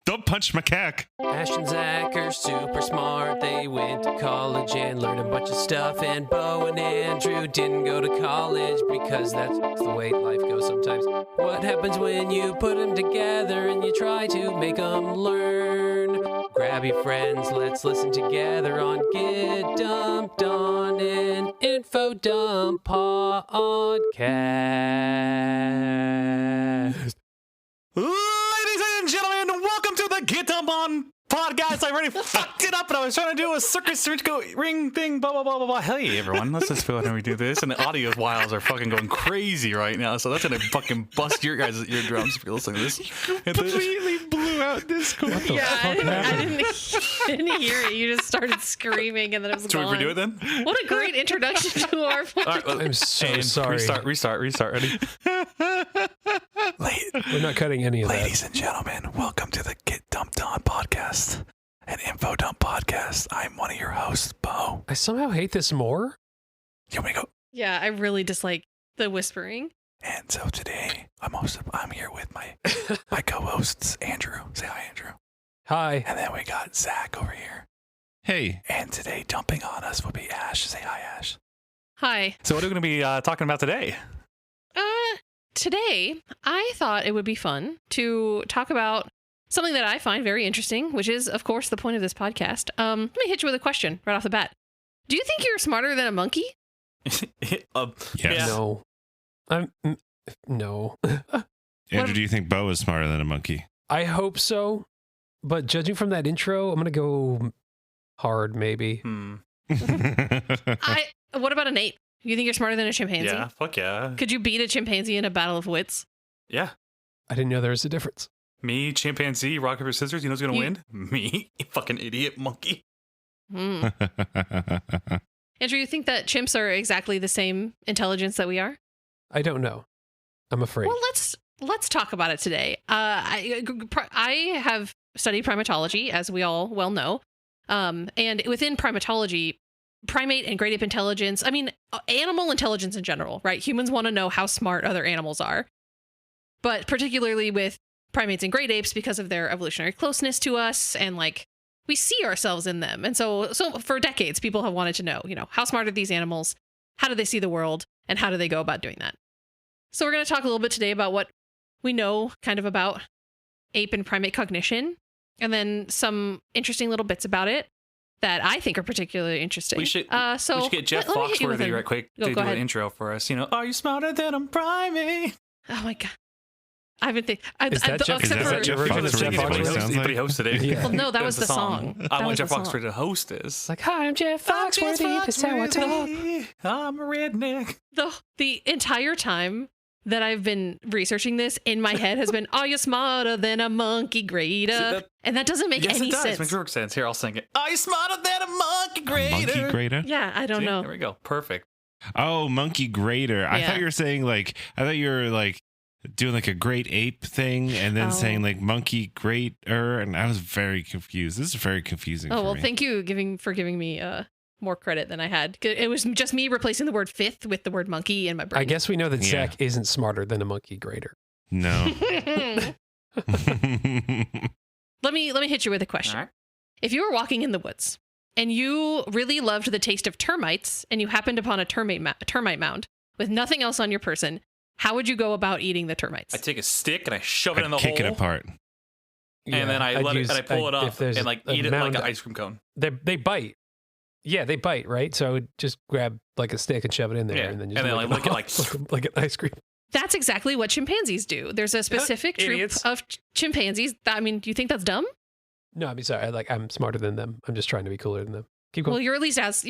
Don't punch macaque. Ash and Zach are super smart. They went to college and learned a bunch of stuff. And Beau and Andrew didn't go to college because that's the way life goes sometimes. What happens when you put them together and you try to make them learn? Grab your friends, let's listen together on Get Dumped on an Info Dump podcast. Ladies and gentlemen, welcome to the Get Dump On podcast. I already fucked it up, and I was trying to do a circus ring thing, blah, blah, blah, blah, blah. Hey, everyone, let's just feel how we do this. And the audio files are fucking going crazy right now, so that's going to fucking bust your guys' eardrums if you're listening to this. Completely blew out Discord. Yeah, I didn't hear it. You just started screaming, and then it was Should gone. we redo it then? What a great introduction to our All right, I'm so and sorry. Restart. Ready? We're not cutting any of Ladies and gentlemen, welcome to the Get Dumped On podcast, an info dump podcast. I'm one of your hosts, Beau. that. I somehow hate this more. You want me to go? Yeah, I really dislike the whispering. And so today, I'm here with my co-hosts, Andrew. Say hi, Andrew. Hi. And then we got Zach over here. Hey. And today, dumping on us will be Ash. Say hi, Ash. Hi. So what are we going to be talking about today? Today, I thought it would be fun to talk about something that I find very interesting, which is, of course, the point of this podcast. Let me hit you with a question right off the bat. Do you think you're smarter than a monkey? Yes. Yeah. No. No. Andrew, do you think Beau is smarter than a monkey? I hope so. But judging from that intro, I'm going to go hard, maybe. What about an ape? You think you're smarter than a chimpanzee? Yeah, fuck yeah. Could you beat a chimpanzee in a battle of wits? Yeah. I didn't know there was a difference. Me, chimpanzee, rock, paper, scissors. You know who's going to win? Me, you fucking idiot monkey. Hmm. Andrew, you think that chimps are exactly the same intelligence that we are? I don't know. I'm afraid. Well, let's talk about it today. I have studied primatology, as we all well know, and within primatology, primate and great ape intelligence, I mean, animal intelligence in general, right? Humans want to know how smart other animals are, but particularly with primates and great apes because of their evolutionary closeness to us, and like we see ourselves in them. And so for decades, people have wanted to know, how smart are these animals? How do they see the world? And how do they go about doing that? So we're going to talk a little bit today about what we know kind of about ape and primate cognition, and then some interesting little bits about it that I think are particularly interesting. We should get Jeff let me hit you with Foxworthy right quick to do an intro for us. Are you smarter than a primate? Oh my God. I've been thinking. Is that Jeff Foxworthy? But he hosted it. Yeah. Well, no, that was the song. I want Jeff Foxworthy to host this. Like, hi, I'm Jeff Foxworthy. This is how I talk. I'm a redneck. The entire time that I've been researching this, in my head has been, are you smarter than a monkey grader? And that doesn't make any sense. It makes perfect sense. Here, I'll sing it. Are you smarter than a monkey grader? Monkey grader? Yeah, I don't know. There we go. Perfect. Oh, monkey grader. I thought you were saying doing like a great ape thing and then saying like monkey grater, and I was very confused. This is very confusing. Oh, well, me. thank you for giving me more credit than I had. It was just me replacing the word fifth with the word monkey in my brain. I guess we know that Zach isn't smarter than a monkey grader. No. Let me hit you with a question. All right. If you were walking in the woods and you really loved the taste of termites and you happened upon a termite mound with nothing else on your person, how would you go about eating the termites? I take a stick and I shove it in the hole. Kick it apart. And then I pull it up and like eat it like an ice cream cone. They bite. Yeah, they bite, right? So I would just grab like a stick and shove it in there, and then just lick it like like an ice cream. That's exactly what chimpanzees do. There's a specific troop of chimpanzees. I mean, do you think that's dumb? No, I mean, sorry. I'm smarter than them. I'm just trying to be cooler than them. Keep going. Well, you're at least as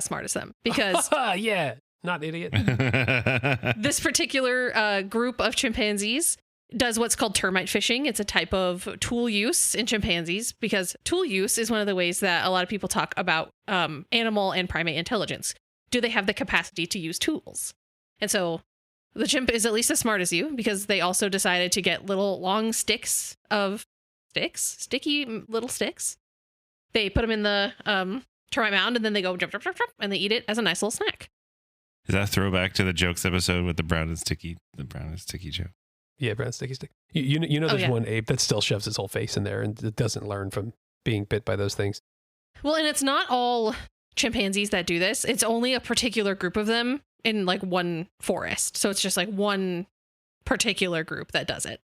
smart as them, because yeah, not idiot. this particular group of chimpanzees does what's called termite fishing. It's a type of tool use in chimpanzees, because tool use is one of the ways that a lot of people talk about animal and primate intelligence. Do they have the capacity to use tools? And so the chimp is at least as smart as you, because they also decided to get little long sticky little sticks. They put them in the termite mound, and then they go jump, jump, jump, jump, and they eat it as a nice little snack. Is that a throwback to the jokes episode with the brown and sticky joke? Yeah, brown sticky stick. You know, Oh, there's yeah. one ape that still shoves his whole face in there and it doesn't learn from being bit by those things. Well, and it's not all chimpanzees that do this. It's only a particular group of them in like one forest. So it's just like one particular group that does it.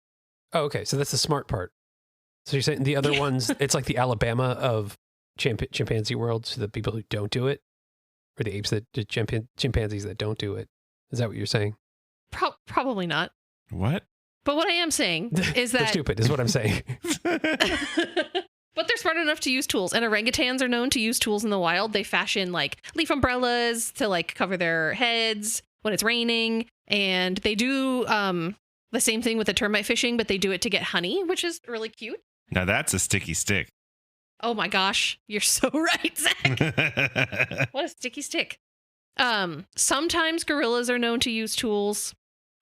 Oh, okay. So that's the smart part. So you're saying the other ones, it's like the Alabama of chimpanzee world. So the people who don't do it, or the apes the chimpanzees that don't do it. Is that what you're saying? Probably not. What? But what I am saying is They're that stupid, is what I'm saying. but they're smart enough to use tools, and orangutans are known to use tools in the wild. They fashion like leaf umbrellas to like cover their heads when it's raining, and they do the same thing with the termite fishing, but they do it to get honey, which is really cute. Now that's a sticky stick. Oh my gosh, you're so right, Zach. What a sticky stick. Sometimes gorillas are known to use tools.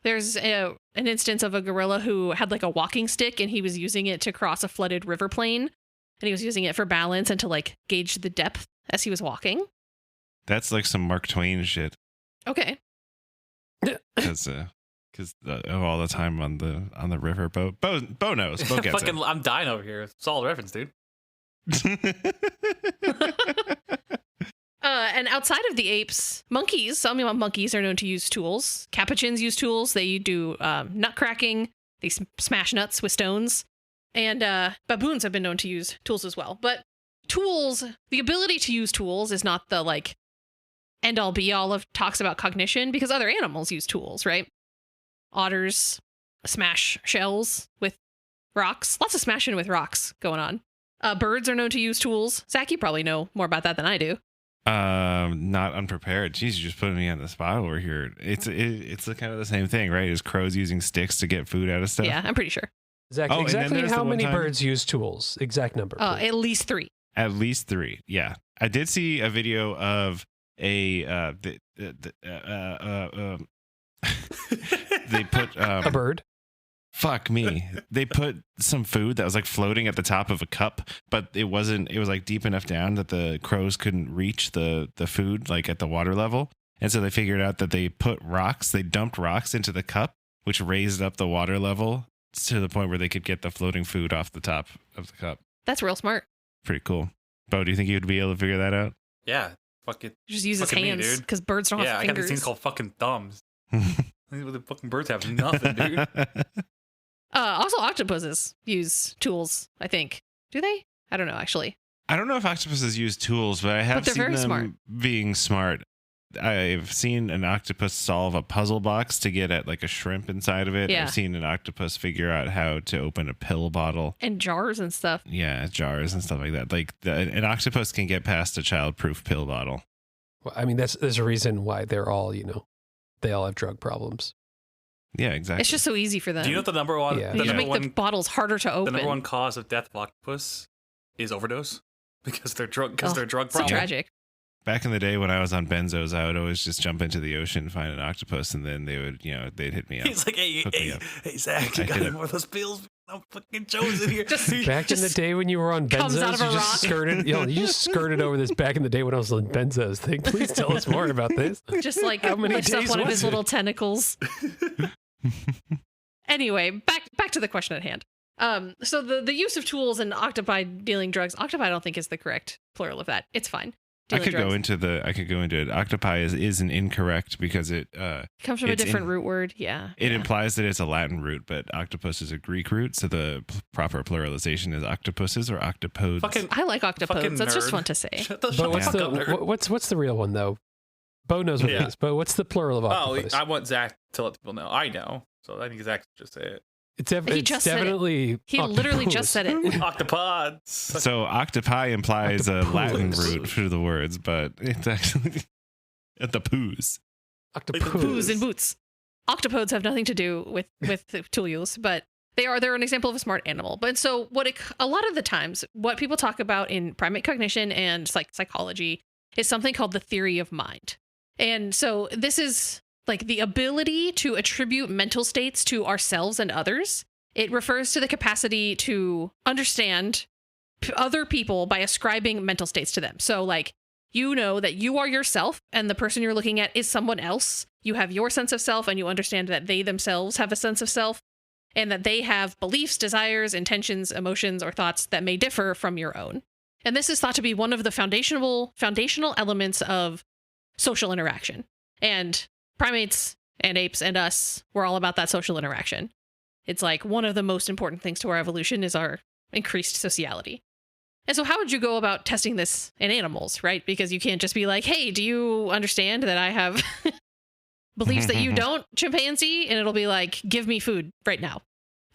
There's an instance of a gorilla who had like a walking stick and he was using it to cross a flooded river plain, and he was using it for balance and to like gauge the depth as he was walking. That's like some Mark Twain shit. Okay. Because of all the time on the river boat. Beau knows. Beau gets Fucking, I'm dying over here. Solid reference, dude. it. And outside of the apes, monkeys, some monkeys are known to use tools. Capuchins use tools. They do nut cracking. They smash nuts with stones. And baboons have been known to use tools as well. But tools, the ability to use tools is not the like end all be all of talks about cognition, because other animals use tools, right? Otters smash shells with rocks. Lots of smashing with rocks going on. Birds are known to use tools. Zach, you probably know more about that than I do. Not unprepared. Jeez, you're just putting me on the spot over here. It's kind of the same thing, right? Is crows using sticks to get food out of stuff? Yeah, I'm pretty sure. Exactly. Oh, and then Exactly there's how the one many time- birds use tools? Exact number. please. At least 3. At least 3. Yeah, I did see a video of a they put A bird. fuck me. They put some food that was like floating at the top of a cup, but it wasn't. It was like deep enough down that the crows couldn't reach the food like at the water level, and so they figured out that they put rocks. They dumped rocks into the cup, which raised up the water level to the point where they could get the floating food off the top of the cup. That's real smart. Pretty cool. Beau, do you think you'd be able to figure that out? Yeah. Fuck it. Just use his Fucking me, hands dude. because birds don't Yeah, have I got these fingers. things called fucking thumbs. The fucking birds have nothing, dude. Also, octopuses use tools, I think. Do they? I don't know, actually. I don't know if octopuses use tools, but I have But they're seen very them smart. being smart. I've seen an octopus solve a puzzle box to get at like a shrimp inside of it. Yeah. I've seen an octopus figure out how to open a pill bottle. And jars and stuff. Yeah, jars and stuff like that. Like an octopus can get past a child-proof pill bottle. Well, I mean, there's a reason why they're all, they all have drug problems. Yeah, exactly. It's just so easy for them. Do you know what the number one? Yeah. The You just number make the one. bottles harder to The open. number one cause of death of octopus is overdose because they're drug. Because Oh, they're drug so problem. tragic. Back in the day when I was on benzos, I would always just jump into the ocean, find an octopus, and then they would, they'd hit me up. He's like, hey, Hook me hey, up. hey, Zach, you I got could any have- more of those pills? I'm fucking chosen here. Back in the day when you were on Comes out benzos, of a you just rock. skirted. You just skirted over this. Back in the day when I was on benzos thing. Please tell us more about this. Just like How many lifts up days one of was his it? little tentacles. Anyway, back to the question at hand. So the use of tools and octopi dealing drugs. Octopi I don't think is the correct plural of that. It's fine. I Dealing could drugs. go into it. Octopi is an incorrect because it Comes from a it's different in- root word. Yeah. it yeah. implies that it's a Latin root, but octopus is a Greek root, so the proper pluralization is octopuses or octopodes. Fucking I like octopodes. Fucking That's just nerd. fun to say. shut the But fuck what's up, nerd. what's the real one though? Bo knows what Yeah. it is. But what's the plural of Oh, octopus? I want Zach to let people know. I know, so I think Zach should just say it. It's He just said it. definitely. He literally just said it. Octopods. So octopi implies a Octopus. Latin root for the words, but it's actually at the poos. Octopus. Poos and boots. Octopodes have nothing to do with the tool use, but they're an example of a smart animal. But so a lot of the times what people talk about in primate cognition and psychology is something called the theory of mind. And so this is like the ability to attribute mental states to ourselves and others. It refers to the capacity to understand other people by ascribing mental states to them. So like, you know that you are yourself and the person you're looking at is someone else. You have your sense of self and you understand that they themselves have a sense of self. and that they have beliefs, desires, intentions, emotions, or thoughts that may differ from your own. And this is thought to be one of the foundational elements of social interaction. And primates and apes and us, we're all about that social interaction. It's like one of the most important things to our evolution is our increased sociality. And so how would you go about testing this in animals, right? Because you can't just be like, hey, do you understand that I have beliefs that you don't, chimpanzee? And it'll be like, give me food right now.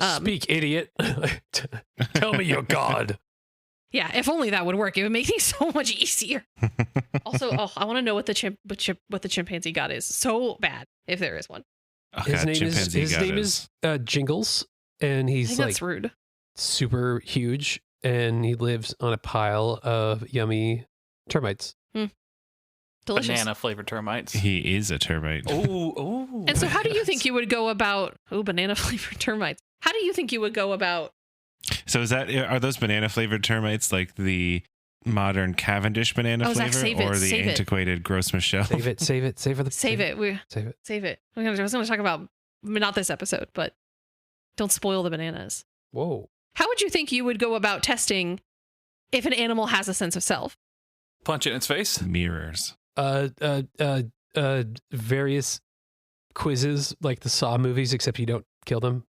Speak, idiot. Tell me you're God. Yeah, if only that would work. It would make things so much easier. Also, I want to know what the chimpanzee god is. So bad, if there is one. Oh, His God, name is Jingles, and I he's think like that's rude. super huge, and he lives on a pile of yummy termites. Delicious. Banana flavored termites. He is a termite. Oh. And so how do you think you would go about banana flavored termites? How do you think you would go about? So are those banana flavored termites like the modern Cavendish banana Zach, flavor or the antiquated Gros Michel? Save it. Save it for the. Save it. Save it. I was going to talk about, not this episode, but don't spoil the bananas. Whoa. How would you think you would go about testing if an animal has a sense of self? Punch it in its face. Mirrors. Various quizzes like the Saw movies, except you don't kill them.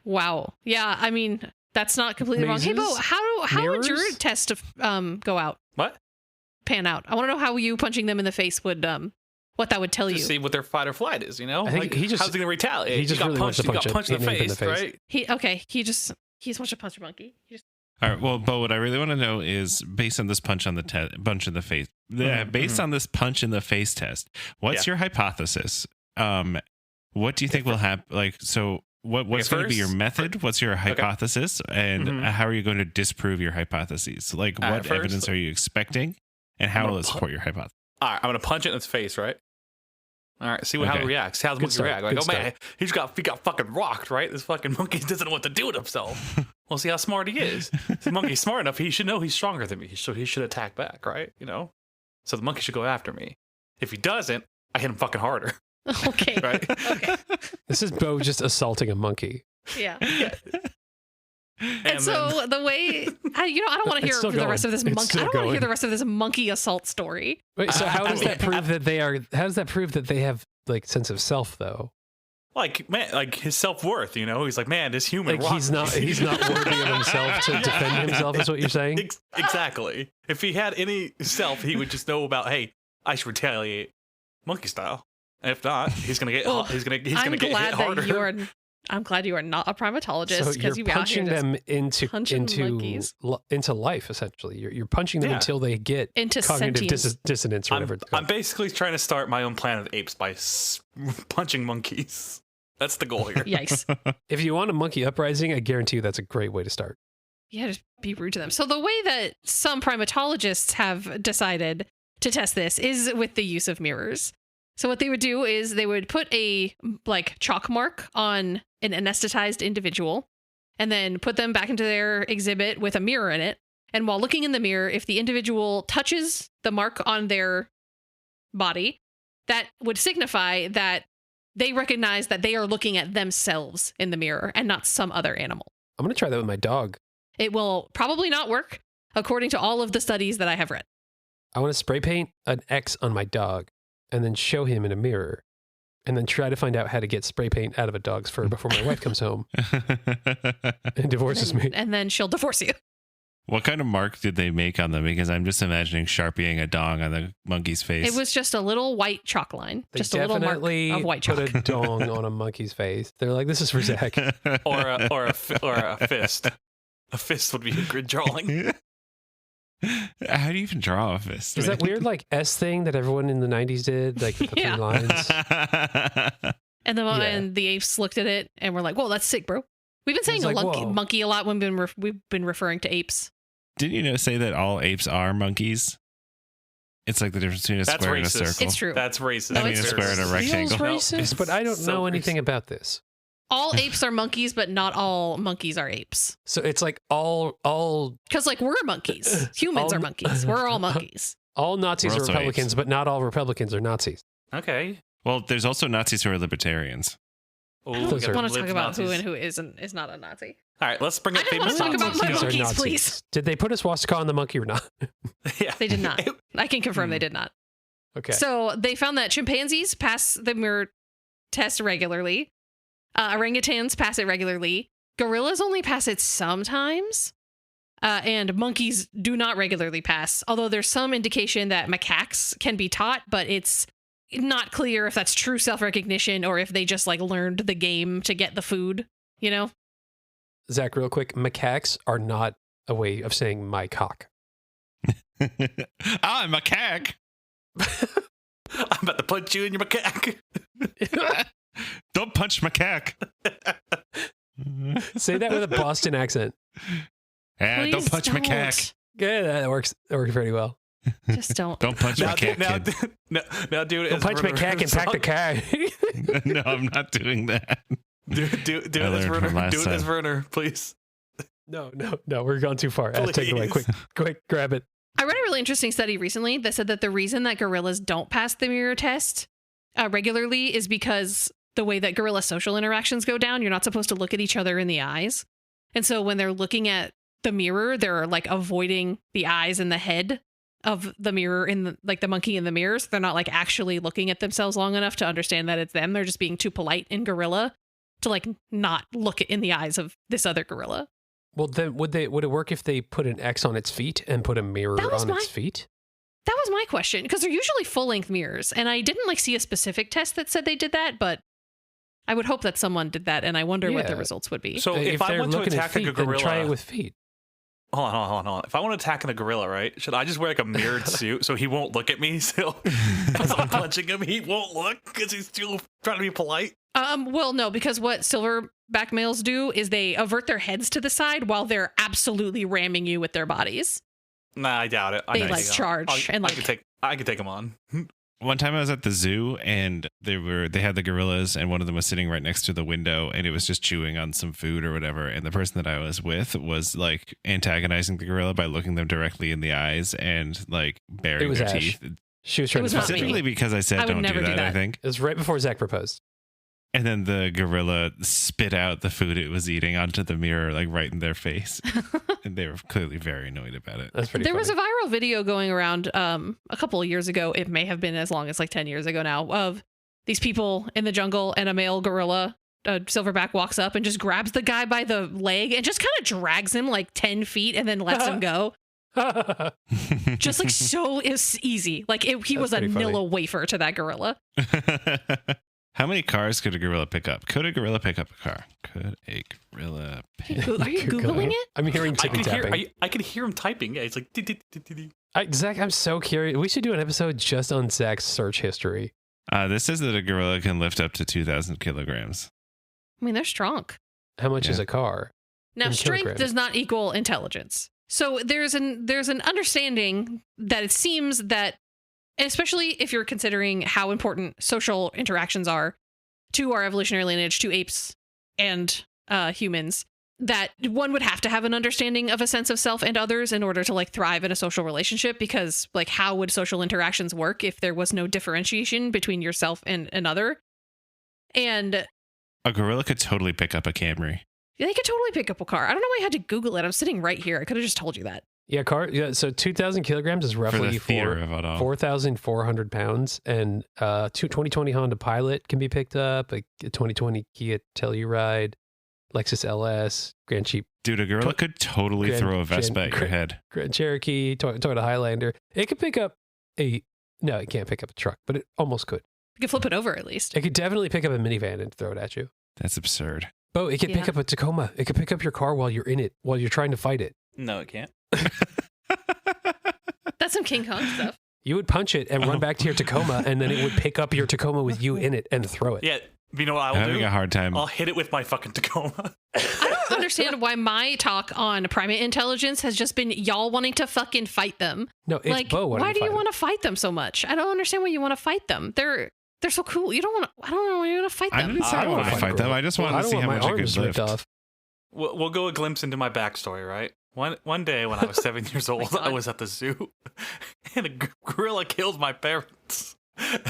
Wow. Yeah, I mean, that's not completely wrong. Hey, Beau, Mazes? how would your Mirrors? test go out? What? Pan out. I want to know how you punching them in the face would what that would tell To you. see what their fight or flight is, you know? I think Like, he just- how's he gonna retaliate? he just got really wants punched. to He got punch punched in the him in the face, face. right? He just wants to punch a monkey. All right. Well, Beau, what I really want to know is based on this punch in the face. Yeah, based on this punch in the face test. What's your hypothesis? What do you think will happen? Like, so what's going to be your method? What's your hypothesis, and how are you going to disprove your hypotheses? Like, what evidence are you expecting, and how will it support your hypothesis? All right, I'm gonna punch it in its face, right? All right, see how it reacts. How's the Good monkey start, react? Like, good oh man, he got fucking rocked, right? This fucking monkey doesn't know what to do with himself. We'll see how smart he is. If the monkey's smart enough, he should know he's stronger than me, so he should attack back, right? You know, so the monkey should go after me. If he doesn't, I hit him fucking harder, Okay. right? Okay. This is Beau just assaulting a monkey. Yeah. And so the way I don't want to hear It's still the rest of this going. It's monkey. I still don't want to hear going. the rest of this monkey assault story. Wait, so how does I that mean, prove that they are? How does that prove that they have like sense of self though? like, man, like his self-worth, you know, he's like, man, this human Like rocks he's me. not worthy of himself to defend himself. Is what you're saying? Exactly. If he had any self, he would just know about, hey, I should retaliate, monkey style. And if not, he's gonna get Well, he's gonna get I'm hit glad harder. that you are. I'm glad you are not a primatologist So because you're you out here punching just them punching monkeys. into life. Essentially, you're punching them Yeah. until they get into cognitive sentience. dissonance or whatever. it's I'm called. basically trying to start my own Planet of the Apes by punching monkeys. That's the goal here. Yikes. If you want a monkey uprising, I guarantee you that's a great way to start. Yeah, just be rude to them. So the way that some primatologists have decided to test this is with the use of mirrors. So what they would do is they would put a chalk mark on an anesthetized individual and then put them back into their exhibit with a mirror in it. And while looking in the mirror, if the individual touches the mark on their body, that would signify that they recognize that they are looking at themselves in the mirror and not some other animal. I'm gonna try that with my dog. It will probably not work, according to all of the studies that I have read. I want to spray paint an X on my dog and then show him in a mirror and then try to find out how to get spray paint out of a dog's fur before my wife comes home and divorces me. And then she'll divorce you. What kind of mark did they make on them? Because I'm just imagining Sharpieing a dong on the monkey's face. It was just a little white chalk line. They Just a little mark definitely of white chalk. put a dong on a monkey's face. They're like, this is for Zach. or a fist. A fist would be a good drawing. How do you even draw a fist? Is that weird like S thing that everyone in the 90s did? Like with the Yeah. 3 lines? And the Yeah. and the apes looked at it and were like, "Whoa, that's sick, bro." We've been saying It's like, monkey, whoa. monkey a lot when we've been referring to apes. Didn't you say that all apes are monkeys? It's like the difference between a That's square and a racist. circle. It's true. That's racist. No, I mean, it's a square and a true. rectangle. Feels racist, but I don't So know racist. anything about this. All apes are monkeys, but not all monkeys are apes. So it's like all Because we're monkeys. Humans All- are monkeys. We're all monkeys. Nazis We're are also Republicans, apes. but not all Republicans are Nazis. Okay. Well, there's also Nazis who are libertarians. Oh, I we don't got want to talk live about who Nazis. and who is not a Nazi. All right, let's bring I up just want famous to talk about my Nazis are monkeys, Nazis. please. Did they put a swastika on the monkey or not? Yeah. They did not. I can confirm they did not. Okay. So they found that chimpanzees pass the mirror test regularly. Orangutans pass it regularly. Gorillas only pass it sometimes. And monkeys do not regularly pass. Although there's some indication that macaques can be taught, but it's not clear if that's true self-recognition or if they just like learned the game to get the food, you know? Zach, real quick, macaques are not a way of saying my cock. I'm a macaque. I'm about to punch you in your macaque. Don't punch macaque. Say that with a Boston accent. Yeah, don't Please punch macaque. Yeah, that works. That works pretty well. Just don't. Don't punch macaque, kid. Now do it Go as punch Werner macaque and pack the Herzog. car. No, I'm not doing that. Do it I as learned from Werner. last Do it as time. Werner, please. No, we're gone too far. Take it away. Please. Quick, grab it. I read a really interesting study recently that said that the reason that gorillas don't pass the mirror test regularly is because the way that gorilla social interactions go down, you're not supposed to look at each other in the eyes. And so when they're looking at the mirror, they're like avoiding the eyes and the head of the mirror in the, like the monkey in the mirrors. They're not like actually looking at themselves long enough to understand that it's them. They're just being too polite in gorilla to like not look in the eyes of this other gorilla. Well, then would it work if they put an X on its feet and put a mirror That was on my- its feet? That was my question, because they're usually full-length mirrors, and I didn't like see a specific test that said they did that, but I would hope that someone did that, and I wonder what the Yeah. results would be. So if I they're want to looking at attack a feet, then gorilla, try it with feet. hold on. If I want to attack a gorilla, right? Should I just wear like a mirrored suit so he won't look at me? So as I'm punching him, he won't look because he's still trying to be polite. Well, no, because what silverback males do is they avert their heads to the side while they're absolutely ramming you with their bodies. Nah, I doubt it. They, can like, take him. charge and, like- I could take him on. One time I was at the zoo and they had the gorillas and one of them was sitting right next to the window and it was just chewing on some food or whatever. And the person that I was with was like antagonizing the gorilla by looking them directly in the eyes and like It baring was their Ash. teeth. She was It trying was to not fuck me. you. Specifically because I said I would don't never do do that, I that. think. It was right before Zach proposed. And then the gorilla spit out the food it was eating onto the mirror, like right in their face. And they were clearly very annoyed about it. That's pretty There funny. was a viral video going around a couple of years ago. It may have been as long as like 10 years ago now, of these people in the jungle and a male gorilla, silverback, walks up and just grabs the guy by the leg and just kind of drags him like 10 feet and then lets him go. Just like so is easy. Like he was a pretty funny. Nilla wafer to that gorilla. How many cars could a gorilla pick up? Could a gorilla pick up a car? Could a gorilla pick Are you Googling it? I'm hearing I tippy could hear. tapping. I could hear him typing. Yeah, it's like. Zach, I'm so curious. We should do an episode just on Zach's search history. This says that a gorilla can lift up to 2,000 kilograms. I mean, they're strong. How much is Yeah. a car? Now, In strength kilograms. does not equal intelligence. So there's an understanding that it seems that, especially if you're considering how important social interactions are to our evolutionary lineage, to apes and humans, that one would have to have an understanding of a sense of self and others in order to like thrive in a social relationship, because like how would social interactions work if there was no differentiation between yourself and another? And A gorilla could totally pick up a Camry. they could totally pick up a car. I don't know why I had to Google it. I'm sitting right here. I could have just told you that. Yeah, car. Yeah, so 2,000 kilograms is For roughly the theater of it all. 4,400 pounds, and 2020 Honda Pilot can be picked up. A 2020 Kia Telluride, Lexus LS, Grand Jeep, Dude, a gorilla could totally Grand- throw a Vespa Grand- at your head. Grand Cherokee, Toyota Highlander. It could pick up no, it can't pick up a truck, but it almost could. You could flip it over at least. It could definitely pick up a minivan and throw it at you. That's absurd. Bo, it could pick Yeah. up a Tacoma. It could pick up your car while you're in it, while you're trying to fight it. No, it can't. That's some King Kong stuff. You would punch it and run back to your Tacoma, and then it would pick up your Tacoma with you in it and throw it. Yeah, you know what I I'm will having do? a hard time. I'll hit it with my fucking Tacoma. I don't understand why my talk on primate intelligence has just been y'all wanting to fucking fight them. No, it's Like, Bo. why do you want to fight them so much? I don't understand why you want to fight them. They're so cool. You don't want to. I don't know why you want to fight I them. didn't say I don't want wanna to fight them. gorilla. I just Well, wanted I to don't see want how my much I arms could ripped lift. off. We'll go a glimpse into my backstory, right? One day when I was 7 years old, God. I was at the zoo, and a gorilla killed my parents.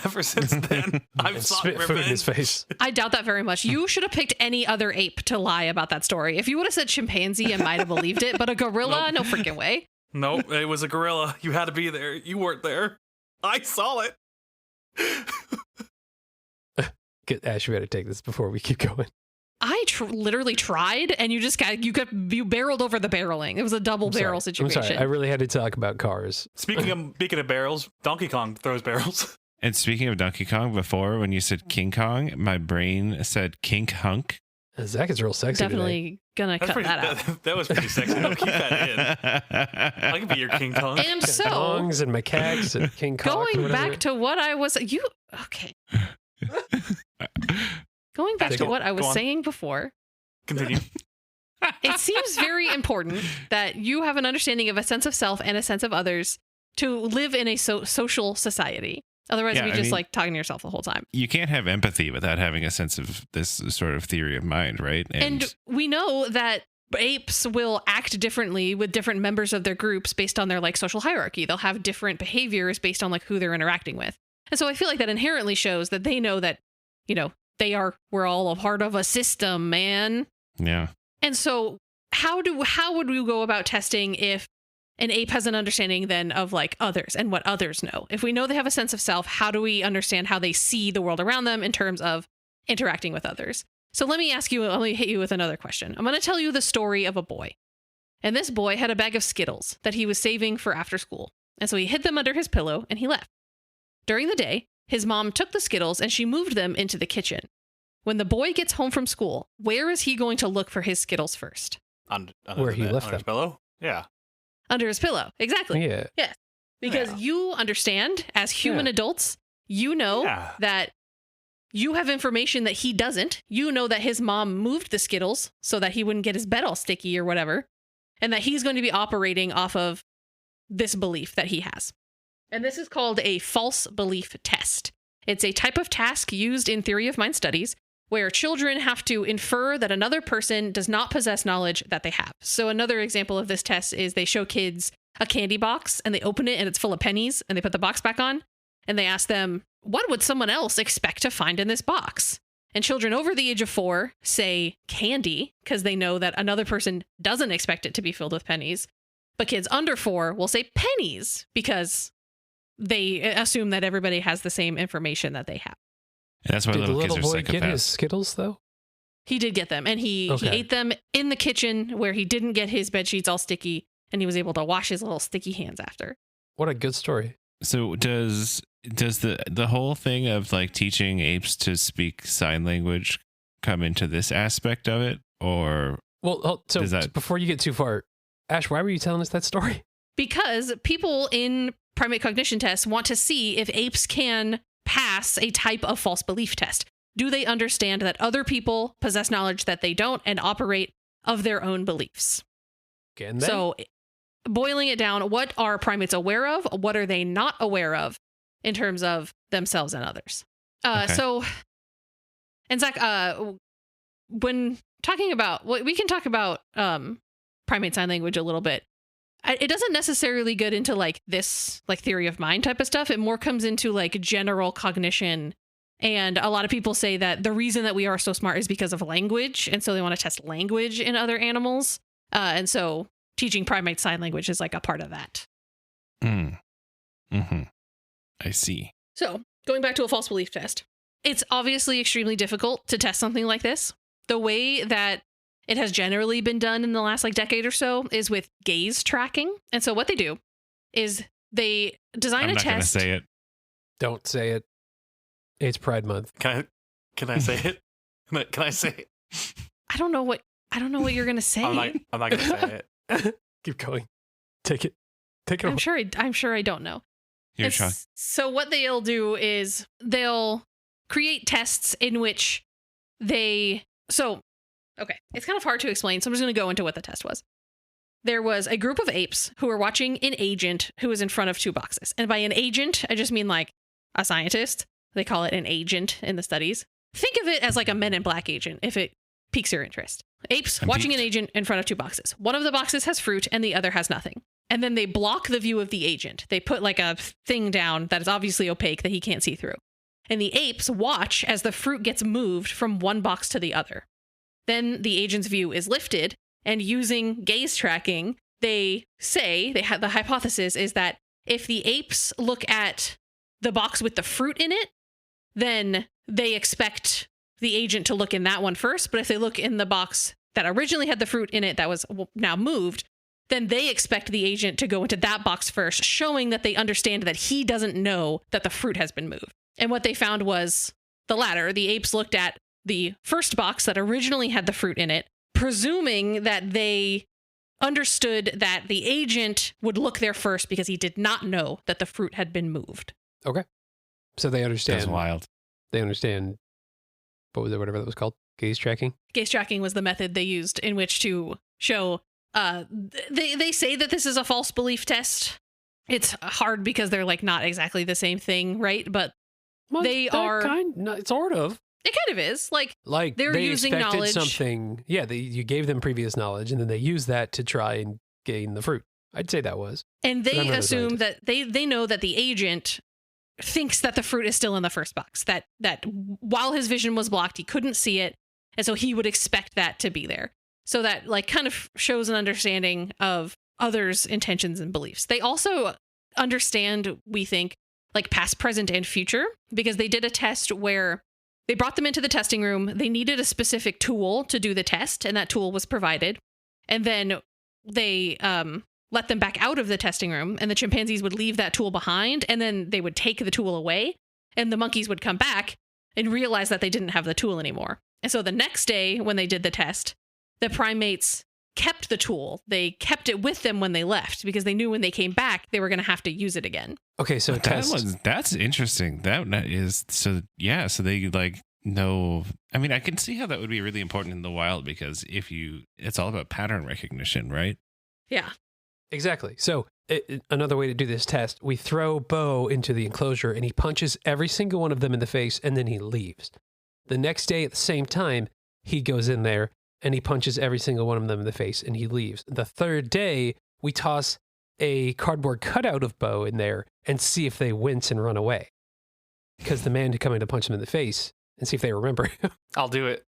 Ever since then, I've And sought spit food in his revenge. face. I doubt that very much. You should have picked any other ape to lie about that story. If you would have said chimpanzee, I might have believed it, but a gorilla, no freaking way. Nope, it was a gorilla. You had to be there. You weren't there. I saw it. Ash, we got to take this before we keep going. I literally tried, and you barreled over the barreling. It was a double barrel situation. I'm sorry. I really had to talk about cars. Speaking of barrels, Donkey Kong throws barrels. And speaking of Donkey Kong, before when you said King Kong, my brain said Kink Hunk. Zach is real sexy Definitely gonna cut that out. That was pretty sexy. No, keep that in. I can be your King Kong. And today. so, Kongs and macaques and King Kong. going back to what I was, okay. Going back to what I was saying before, Continue. it seems very important that you have an understanding of a sense of self and a sense of others to live in a social society. Otherwise, Yeah, you'd be I just mean- like talking to yourself the whole time. You can't have empathy without having a sense of this sort of theory of mind, right? And we know that apes will act differently with different members of their groups based on their like social hierarchy. They'll have different behaviors based on like who they're interacting with. And so I feel like that inherently shows that they know that, we're all a part of a system, man. yeah. And so how would we go about testing if an ape has an understanding then of like others and what others know? If we know they have a sense of self, how do we understand how they see the world around them in terms of interacting with others? So let me hit you with another question. I'm going to tell you the story of a boy. And this boy had a bag of Skittles that he was saving for after school. And so he hid them under his pillow and he left. During the day, his mom took the Skittles and she moved them into the kitchen. When the boy gets home from school, where is he going to look for his Skittles first? Where he left under them. his pillow? Yeah. Under his pillow. Exactly. Yeah. Yes. Because Yeah. you understand as human adults, you know Yeah. that you have information that he doesn't. You know that his mom moved the Skittles so that he wouldn't get his bed all sticky or whatever. And that he's going to be operating off of this belief that he has. And this is called a false belief test. It's a type of task used in theory of mind studies where children have to infer that another person does not possess knowledge that they have. So another example of this test is they show kids a candy box and they open it and it's full of pennies and they put the box back on and they ask them, what would someone else expect to find in this box? And children over the age of 4 say candy because they know that another person doesn't expect it to be filled with pennies. But kids under 4 will say pennies because they assume that everybody has the same information that they have. And that's why Did the little kids little are boy get his psychopaths. Skittles, though? He did get them, and he ate them in the kitchen where he didn't get his bed sheets all sticky, and he was able to wash his little sticky hands after. What a good story. So does the whole thing of like teaching apes to speak sign language come into this aspect of it, or Well, so Does that- before you get too far, Ash, why were you telling us that story? Because people in primate cognition tests want to see if apes can pass a type of false belief test. Do they understand that other people possess knowledge that they don't and operate of their own beliefs? Can they? So, boiling it down, what are primates aware of? What are they not aware of in terms of themselves and others? Okay. So, and Zach, when talking about, we can talk about primate sign language a little bit. It doesn't necessarily get into like this like theory of mind type of stuff. It more comes into like general cognition. And a lot of people say that the reason that we are so smart is because of language. And so they want to test language in other animals. And so teaching primate sign language is like a part of that. Mm-hmm. I see. So going back to a false belief test, it's obviously extremely difficult to test something like this. The way that it has generally been done in the last like decade or so is with gaze tracking. And so what they do is they design I'm a not going to test. say it. Don't say it. It's Pride Month. Can I say it? Can I say it? I don't know what you're going to say. I'm not going to say it. Keep going. Take it. Take it I'm over. sure I don't know. Here, It's- Chuck. So what they'll do is they'll create tests in which okay, it's kind of hard to explain, so I'm just going to go into what the test was. There was a group of apes who were watching an agent who was in front of 2 boxes. And by an agent, I just mean like a scientist. They call it an agent in the studies. Think of it as like a Men in Black agent if it piques your interest. Apes I'm watching piqued. an agent in front of 2 boxes. One of the boxes has fruit and the other has nothing. and then they block the view of the agent. They put like a thing down that is obviously opaque that he can't see through. And the apes watch as the fruit gets moved from one box to the other. Then the agent's view is lifted, and using gaze tracking, they have the hypothesis is that if the apes look at the box with the fruit in it, then they expect the agent to look in that one first. But if they look in the box that originally had the fruit in it that was now moved, then they expect the agent to go into that box first, showing that they understand that he doesn't know that the fruit has been moved. And what they found was the latter. The apes looked at the first box that originally had the fruit in it, presuming that they understood that the agent would look there first because he did not know that the fruit had been moved. Okay. So they understand. That's wild. They understand, whatever that was called? Gaze tracking? Gaze tracking was the method they used in which to show, they say that this is a false belief test. It's hard because they're like not exactly the same thing, right? But Well, they they're are sort of. It kind of is. Like they're they using expected knowledge. something. Yeah, you gave them previous knowledge, and then they used that to try and gain the fruit. I'd say that was. And But I'm they not a assume scientist. that they know that the agent thinks that the fruit is still in the first box. That while his vision was blocked, he couldn't see it, and so he would expect that to be there. So that like kind of shows an understanding of others' intentions and beliefs. They also understand, we think, like past, present, and future, because they did a test where they brought them into the testing room. They needed a specific tool to do the test, and that tool was provided. And then they let them back out of the testing room, and the chimpanzees would leave that tool behind, and then they would take the tool away, and the monkeys would come back and realize that they didn't have the tool anymore. And so the next day when they did the test, the primates kept the tool. They kept it with them when they left because they knew when they came back, they were going to have to use it again. Okay, so That's interesting. That is so. Yeah, so they like know. I mean, I can see how that would be really important in the wild because it's all about pattern recognition, right? Yeah. Exactly. So another way to do this test, we throw Beau into the enclosure and he punches every single one of them in the face and then he leaves. The next day at the same time, he goes in there and he punches every single one of them in the face and he leaves. The third day, we toss a cardboard cutout of Beau in there and see if they wince and run away. Because the man coming to punch them in the face and see if they remember. I'll do it.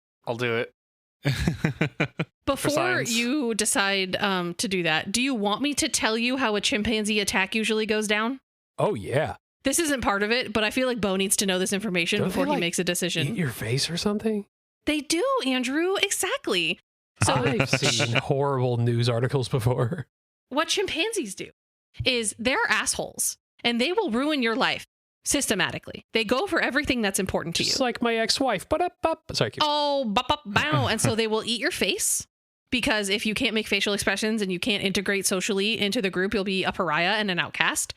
Before science. you decide to do that, do you want me to tell you how a chimpanzee attack usually goes down? Oh, yeah. This isn't part of it, but I feel like Beau needs to know this information Don't before they, he like, makes a decision. Eat your face or something? They do, Andrew. Exactly. So I've seen horrible news articles before. what chimpanzees do is they're assholes, and they will ruin your life systematically. They go for everything that's important to Just you. like my ex-wife. Sorry, keep Oh, bop, bop, bow. And so they will eat your face because if you can't make facial expressions and you can't integrate socially into the group, you'll be a pariah and an outcast.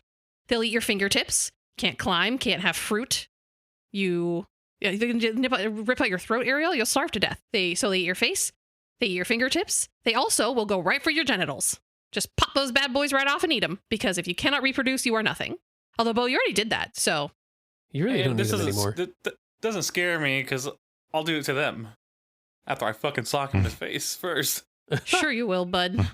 They'll eat your fingertips. Can't climb, can't have fruit. They can rip out your throat, Ariel. You'll starve to death. So they eat your face. They eat your fingertips. They also will go right for your genitals. Just pop those bad boys right off and eat them because if you cannot reproduce, you are nothing. Although, Beau, you already did that, so... You really don't need them anymore. That doesn't scare me because I'll do it to them after I fucking sock him in his face first. Sure you will, bud.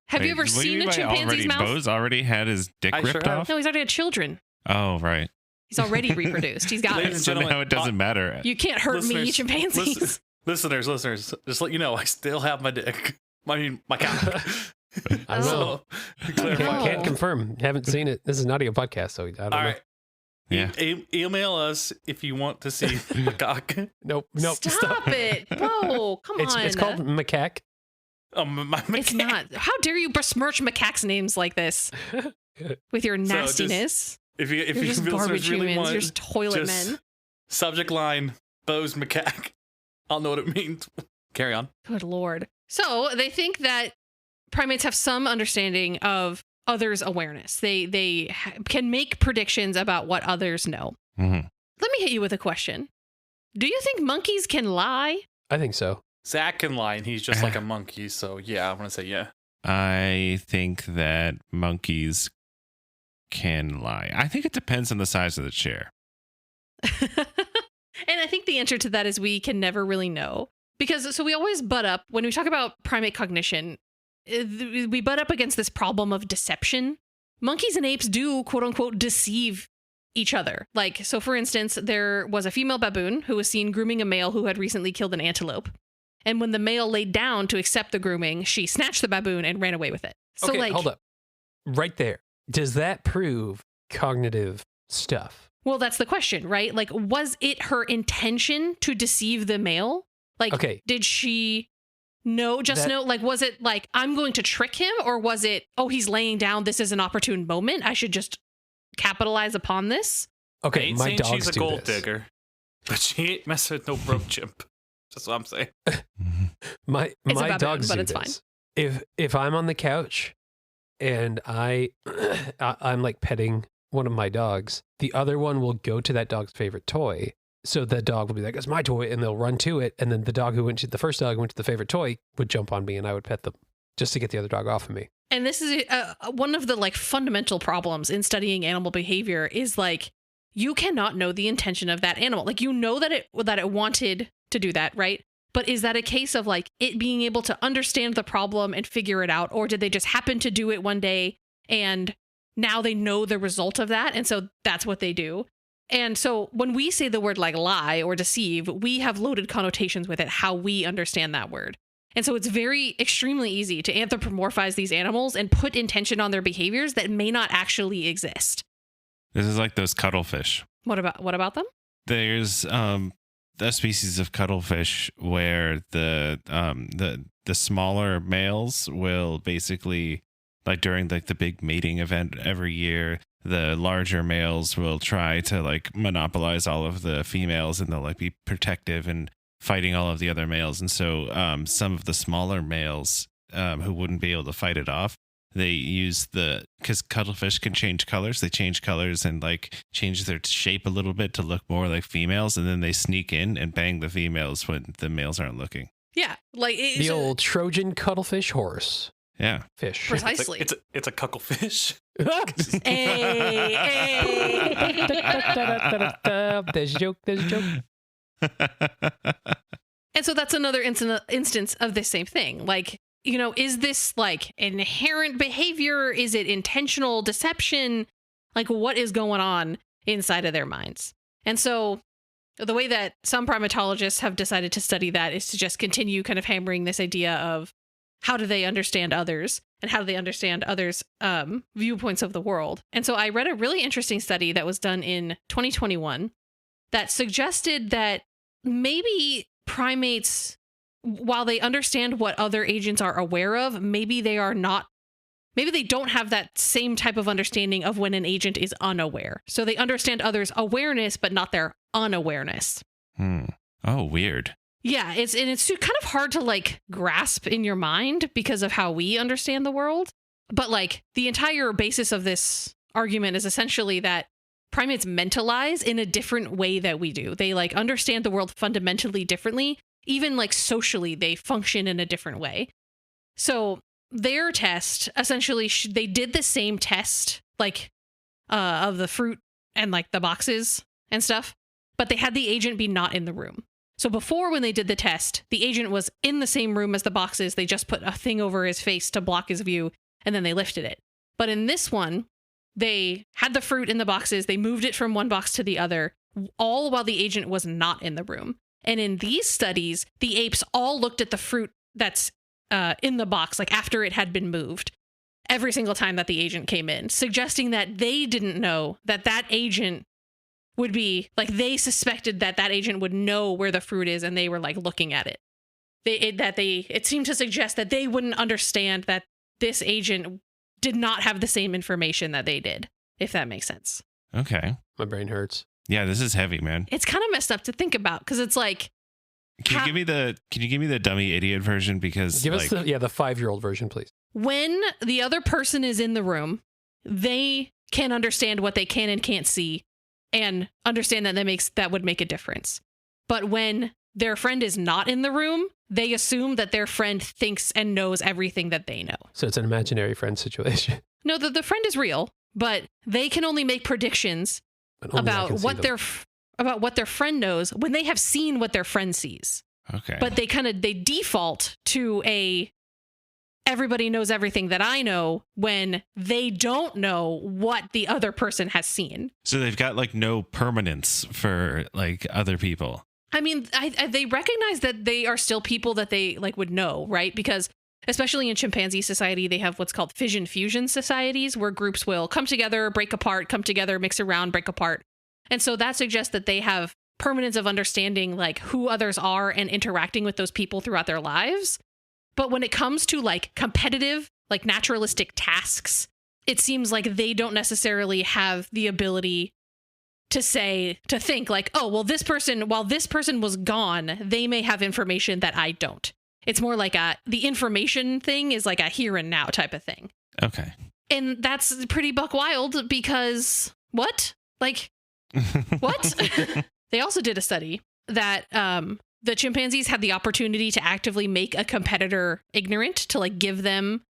Have you ever seen a chimpanzee's mouth? Beau's already had his dick I ripped sure have. off? No, he's already had children. Oh, right. He's already reproduced. He's got Ladies it. and So gentlemen, now it doesn't matter. You can't hurt me, listeners, chimpanzees. Listeners, just let you know, I still have my dick. I mean, my cock. I don't know. So, clarify. Oh. Can't confirm. Haven't seen it. This is an audio podcast, so I don't know. All right. Yeah. Email us if you want to see the cock. Nope. Stop it. Whoa, come on. It's called macaque. My It's not. How dare you besmirch macaques' names like this with your So nastiness? If You're you just listeners garbage really humans. want, You're just toilet men. Subject line, Beau's macaque. I'll know what it means. Carry on. Good Lord. So they think that primates have some understanding of others' awareness. They can make predictions about what others know. Mm-hmm. Let me hit you with a question. Do you think monkeys can lie? I think so. Zach can lie, and he's just like a monkey. So yeah, I'm gonna say yeah. I think that monkeys can lie. I think it depends on the size of the chair. And I think the answer to that is we can never really know. Because so we always butt up when we talk about primate cognition. we butt up against this problem of deception. Monkeys and apes do, quote unquote, deceive each other. Like, so for instance, there was a female baboon who was seen grooming a male who had recently killed an antelope. And when the male laid down to accept the grooming, she snatched the baboon and ran away with it. So okay, like, hold up. Right there. Does that prove cognitive stuff? well, that's the question, right? Like, was it her intention to deceive the male? Like, Okay. did she know, like, was it like, I'm going to trick him? Or was it, oh, he's laying down, this is an opportune moment, I should just capitalize upon this? I Okay, ain't my saying dogs she's a do gold this. digger, but she ain't messing with no broke chimp. That's what I'm saying. My It's a baboon, dogs but do it's this. If I'm on the couch and I'm like petting one of my dogs, the other one will go to that dog's favorite toy. So the dog will be like, "It's my toy," and they'll run to it. And then the dog who went to the first dog who went to the favorite toy would jump on me, and I would pet them just to get the other dog off of me. And this is one of the like fundamental problems in studying animal behavior is like, you cannot know the intention of that animal. Like, you know that it wanted to do that, right? But is that a case of like it being able to understand the problem and figure it out? Or did they just happen to do it one day and now they know the result of that? And so that's what they do. And so when we say the word like lie or deceive, we have loaded connotations with it, how we understand that word. And so it's extremely easy to anthropomorphize these animals and put intention on their behaviors that may not actually exist. This is like those cuttlefish. What about them? There's a species of cuttlefish where the smaller males will basically, like during like the big mating event every year, the larger males will try to like monopolize all of the females, and they'll like be protective and fighting all of the other males. And so some of the smaller males who wouldn't be able to fight it off, they use because cuttlefish can change colors. They change colors and like change their shape a little bit to look more like females. And then they sneak in and bang the females when the males aren't looking. Yeah, like The old Trojan cuttlefish horse Yeah. fish. precisely. It's a cucklefish. Hey. There's a joke. There's a joke. And so that's another instance of this same thing. Like, you know, is this like inherent behavior? Is it intentional deception? Like, what is going on inside of their minds? And so the way that some primatologists have decided to study that is to just continue kind of hammering this idea of how do they understand others and how do they understand others' viewpoints of the world. And so I read a really interesting study that was done in 2021 that suggested that maybe primates, while they understand what other agents are aware of, maybe they don't have that same type of understanding of when an agent is unaware. So they understand others' awareness, but not their unawareness. Oh, weird. Yeah, it's kind of hard to like grasp in your mind because of how we understand the world. But like the entire basis of this argument is essentially that primates mentalize in a different way that we do. They like understand the world fundamentally differently. Even like socially, they function in a different way. So their test, essentially, they did the same test like of the fruit and like the boxes and stuff, but they had the agent be not in the room. So before, when they did the test, the agent was in the same room as the boxes. They just put a thing over his face to block his view, and then they lifted it. But in this one, they had the fruit in the boxes. They moved it from one box to the other, all while the agent was not in the room. And in these studies, the apes all looked at the fruit that's in the box, like after it had been moved, every single time that the agent came in, suggesting that they didn't know that that agent would be, like, they suspected that that agent would know where the fruit is, and they were like looking at it. It seemed to suggest that they wouldn't understand that this agent did not have the same information that they did, if that makes sense. Okay. My brain hurts. Yeah, this is heavy, man. It's kind of messed up to think about because it's like, Can you give me the dummy idiot version? Because Give us the 5-year-old version, please. when the other person is in the room, they can understand what they can and can't see and understand that would make a difference. But when their friend is not in the room, they assume that their friend thinks and knows everything that they know. So it's an imaginary friend situation. No, the friend is real, but they can only make predictions But only I can about see what them. about what their friend knows when they have seen what their friend sees. okay. But they default to everybody knows everything that I know when they don't know what the other person has seen. So they've got like no permanence for like other people. I mean, they recognize that they are still people that they like would know, right? Because especially in chimpanzee society, they have what's called fission fusion societies where groups will come together, break apart, come together, mix around, break apart. And so that suggests that they have permanence of understanding like who others are and interacting with those people throughout their lives. But when it comes to like competitive, like naturalistic tasks, it seems like they don't necessarily have the ability to think like, oh, well, while this person was gone, they may have information that I don't. It's more like the information thing is like a here and now type of thing. Okay. And that's pretty buck wild because what? Like, what? They also did a study that the chimpanzees had the opportunity to actively make a competitor ignorant, to like give them,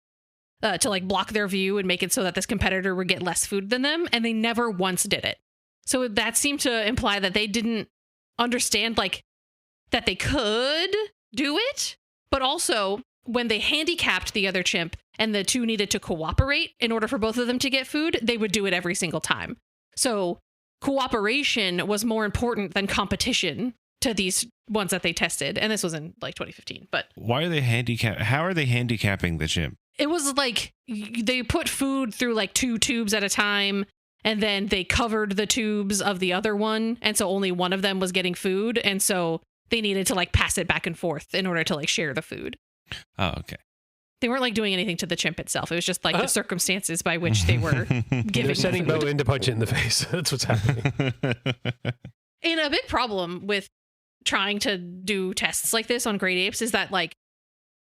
to like block their view and make it so that this competitor would get less food than them. And they never once did it. So that seemed to imply that they didn't understand like that they could do it. But also when they handicapped the other chimp and the two needed to cooperate in order for both of them to get food, they would do it every single time. So cooperation was more important than competition to these ones that they tested. And this was in like 2015. But why are they how are they handicapping the chimp? It was like they put food through like 2 tubes at a time. And then they covered the tubes of the other one. And so only one of them was getting food. And so they needed to like pass it back and forth in order to like share the food. Oh, okay. They weren't like doing anything to the chimp itself. It was just like the circumstances by which they were giving. They're setting Beau in to punch it in the face. That's what's happening. And a big problem with trying to do tests like this on great apes is that like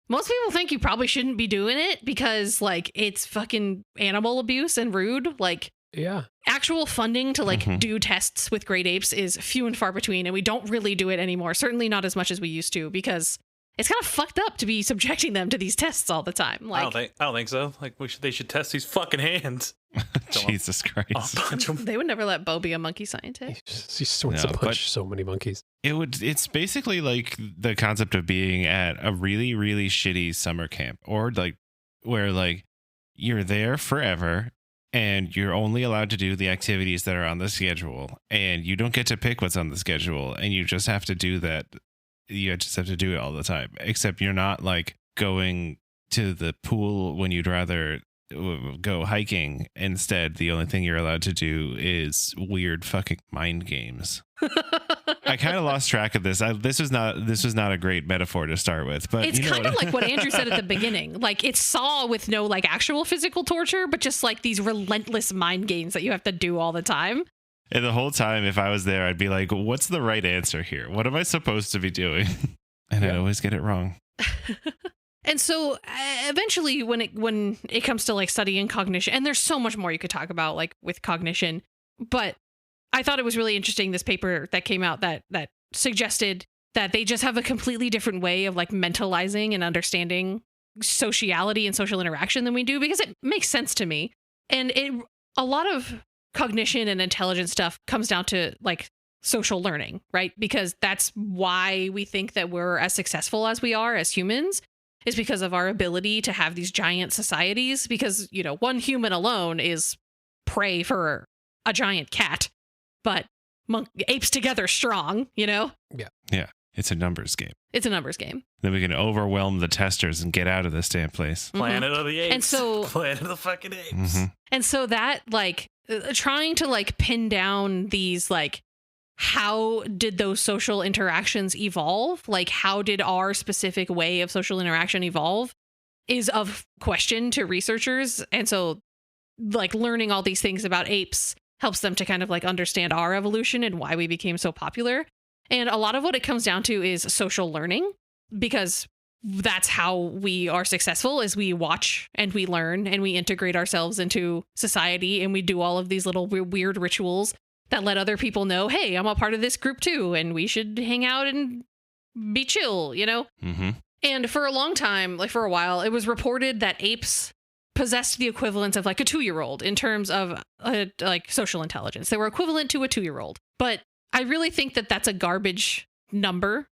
most people think you probably shouldn't be doing it because like it's fucking animal abuse and rude. Like, yeah, actual funding to like do tests with great apes is few and far between, and we don't really do it anymore. Certainly not as much as we used to, because it's kind of fucked up to be subjecting them to these tests all the time. Like, I don't think so. Like they should test these fucking hands. Jesus Christ! Punch them. They would never let Beau be a monkey scientist. He wants to punch so many monkeys. It's basically like the concept of being at a really, really shitty summer camp, or like where like you're there forever. And you're only allowed to do the activities that are on the schedule, and you don't get to pick what's on the schedule, and you just have to do that. You just have to do it all the time, except you're not like going to the pool when you'd rather go hiking. Instead, the only thing you're allowed to do is weird fucking mind games. I kind of lost track of this. This was not a great metaphor to start with, but it's kind of like what Andrew said at the beginning. Like it's Saw with no like actual physical torture, but just like these relentless mind games that you have to do all the time. And the whole time, if I was there, I'd be like, what's the right answer here? What am I supposed to be doing? And I'd always get it wrong. And so eventually when it comes to like studying cognition, and there's so much more you could talk about like with cognition, but I thought it was really interesting, this paper that came out that suggested that they just have a completely different way of like mentalizing and understanding sociality and social interaction than we do, because it makes sense to me. And a lot of cognition and intelligence stuff comes down to like social learning, right? Because that's why we think that we're as successful as we are as humans, is because of our ability to have these giant societies. Because, you know, one human alone is prey for a giant cat. But apes together strong, you know? Yeah. It's a numbers game. It's a numbers game. Then we can overwhelm the testers and get out of this damn place. Planet of the Apes. And so Planet of the fucking Apes. Mm-hmm. And so that like trying to like pin down these like, how did those social interactions evolve? Like how did our specific way of social interaction evolve is of question to researchers. And so like learning all these things about apes helps them to kind of like understand our evolution and why we became so popular. And a lot of what it comes down to is social learning, because that's how we are successful, is we watch and we learn and we integrate ourselves into society, and we do all of these little weird rituals that let other people know, hey, I'm a part of this group too, and we should hang out and be chill, you know? Mm-hmm. And for a long time, like for a while, it was reported that apes possessed the equivalent of like a 2-year-old in terms of like social intelligence. They were equivalent to a 2-year-old. But I really think that that's a garbage number,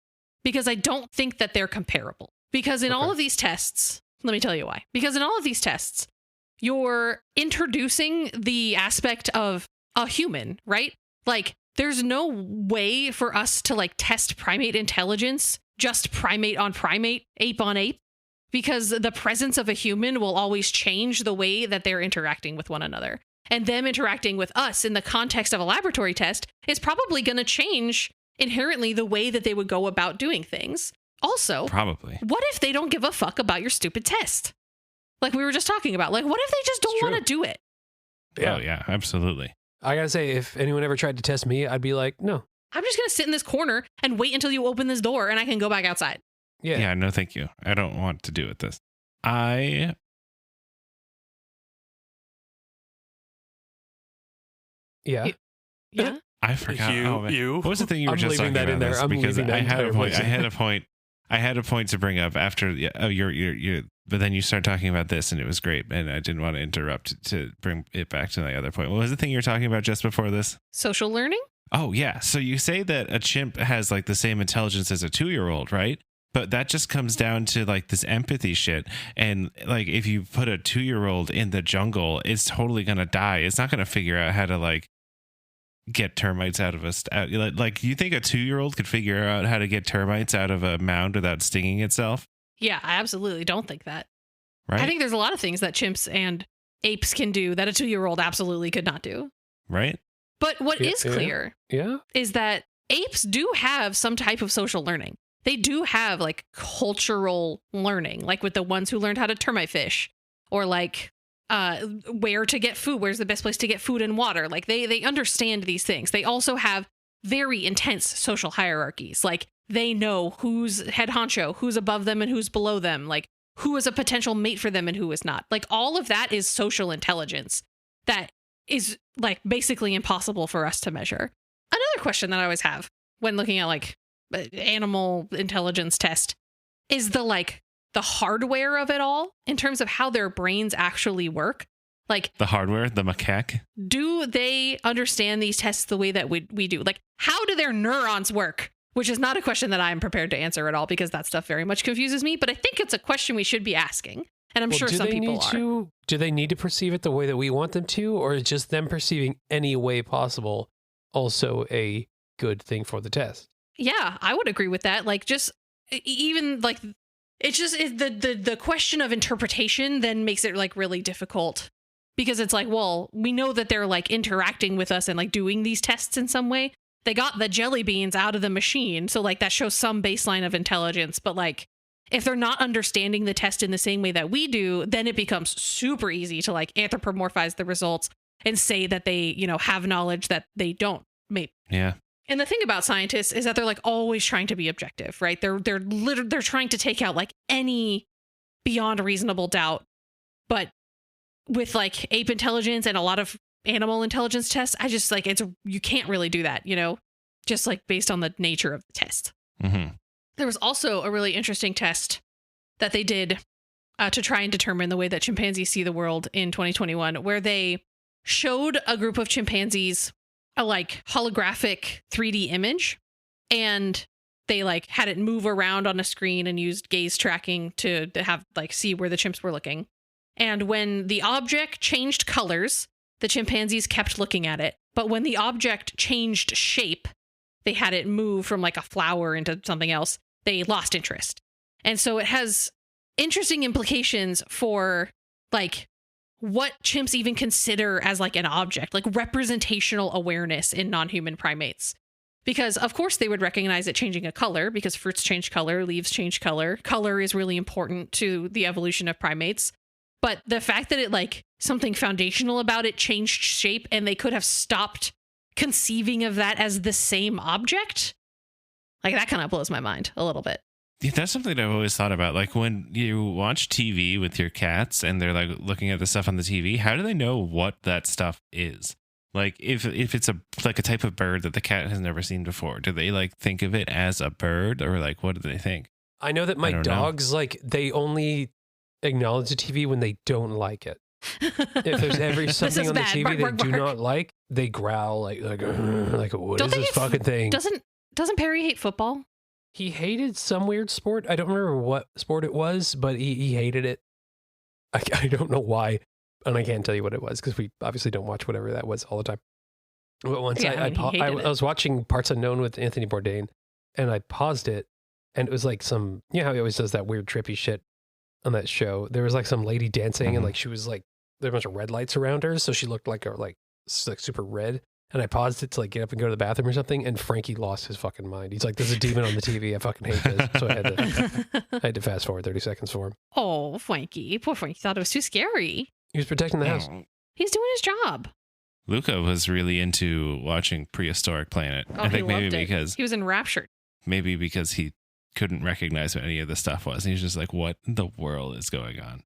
because I don't think that they're comparable. Because in all of these tests, Let me tell you why. Because in all of these tests, you're introducing the aspect of a human, right? Like, there's no way for us to like test primate intelligence, just primate on primate, ape on ape, because the presence of a human will always change the way that they're interacting with one another. And them interacting with us in the context of a laboratory test is probably going to change inherently the way that they would go about doing things. Also, Probably. what if they don't give a fuck about your stupid test? Like we were just talking about. Like, what if they just don't want to do it? Yeah. Oh, yeah, absolutely. I gotta say, if anyone ever tried to test me, I'd be like, no. I'm just going to sit in this corner and wait until you open this door and I can go back outside. Yeah. Yeah, no, thank you. I don't want to do with this. I Yeah. Yeah. forgot. Oh, man. What was the thing you were I'm just leaving talking that in about? there. This? I'm Because leaving that I had a entire point. I voice. had a point. I had a point to bring up after. Yeah, oh, you're. But then you started talking about this, and it was great. And I didn't want to interrupt to bring it back to my other point. What was the thing you were talking about just before this? Social learning? Oh, yeah. So you say that a chimp has like the same intelligence as a 2-year-old, right? But that just comes down to like this empathy shit. And like if you put a 2-year-old in the jungle, it's totally going to die. It's not going to figure out how to like get termites out of like you think a 2-year-old could figure out how to get termites out of a mound without stinging itself? Yeah, I absolutely don't think that. Right? I think there's a lot of things that chimps and apes can do that a 2-year-old absolutely could not do. Right? But what is clear Yeah. is that apes do have some type of social learning. They do have like cultural learning, like with the ones who learned how to termite fish, or like where to get food, where's the best place to get food and water. Like they understand these things. They also have very intense social hierarchies. Like they know who's head honcho, who's above them and who's below them, like who is a potential mate for them and who is not. Like all of that is social intelligence that is like basically impossible for us to measure. Another question that I always have when looking at like animal intelligence test is the hardware of it all in terms of how their brains actually work. Like The hardware, the macaque. do they understand these tests the way that we do? Like, how do their neurons work? Which is not a question that I'm prepared to answer at all because that stuff very much confuses me. But I think it's a question we should be asking. And I'm sure some people are. Do they need to perceive it the way that we want them to, or is just them perceiving any way possible also a good thing for the test? Yeah, I would agree with that. Like, just even like, it's just the question of interpretation then makes it like really difficult because it's like, well, we know that they're like interacting with us and like doing these tests in some way. They got the jelly beans out of the machine. So like that shows some baseline of intelligence. But like, if they're not understanding the test in the same way that we do, then it becomes super easy to like anthropomorphize the results and say that they, have knowledge that they don't. Maybe. Yeah. And the thing about scientists is that they're like always trying to be objective, right? They're trying to take out like any beyond reasonable doubt. But with like ape intelligence and a lot of animal intelligence tests, I just like you can't really do that, just like based on the nature of the test. Mm-hmm. There was also a really interesting test that they did to try and determine the way that chimpanzees see the world in 2021, where they showed a group of chimpanzees a like holographic 3D image, and they like had it move around on a screen and used gaze tracking to have like see where the chimps were looking. And when the object changed colors, the chimpanzees kept looking at it. But when the object changed shape, they had it move from like a flower into something else, they lost interest. And so it has interesting implications for like what chimps even consider as like an object, like representational awareness in non-human primates. Because of course they would recognize it changing a color because fruits change color, leaves change color. Color is really important to the evolution of primates. But the fact that it like something foundational about it changed shape and they could have stopped conceiving of that as the same object, like that kind of blows my mind a little bit. Yeah, that's something I've always thought about. Like when you watch TV with your cats and they're like looking at the stuff on the TV, how do they know what that stuff is? Like if it's a type of bird that the cat has never seen before, do they like think of it as a bird, or like what do they think? I know that my dogs like they only acknowledge the TV when they don't like it. If there's ever something on the TV bark, they bark, do bark. not like, they growl like what Don't is they this hate fucking thing? Doesn't Perry hate football? He hated some weird sport. I don't remember what sport it was, but he hated it. I don't know why, and I can't tell you what it was because we obviously don't watch whatever that was all the time. But once Yeah, I was watching Parts Unknown with Anthony Bourdain, and I paused it, and it was like some, you know how he always does that weird trippy shit on that show. There was like some lady dancing, and like she was like there were a bunch of red lights around her, so she looked like super red. And I paused it to like get up and go to the bathroom or something, and Frankie lost his fucking mind. He's like, "There's a demon on the TV. I fucking hate this." So I had to fast forward 30 seconds for him. Oh, Frankie. Poor Frankie thought it was too scary. He was protecting the house. He's doing his job. Luca was really into watching Prehistoric Planet. Oh, I think he maybe loved it. because He was enraptured. maybe because he couldn't recognize what any of the stuff was. And he's just like, what in the world is going on?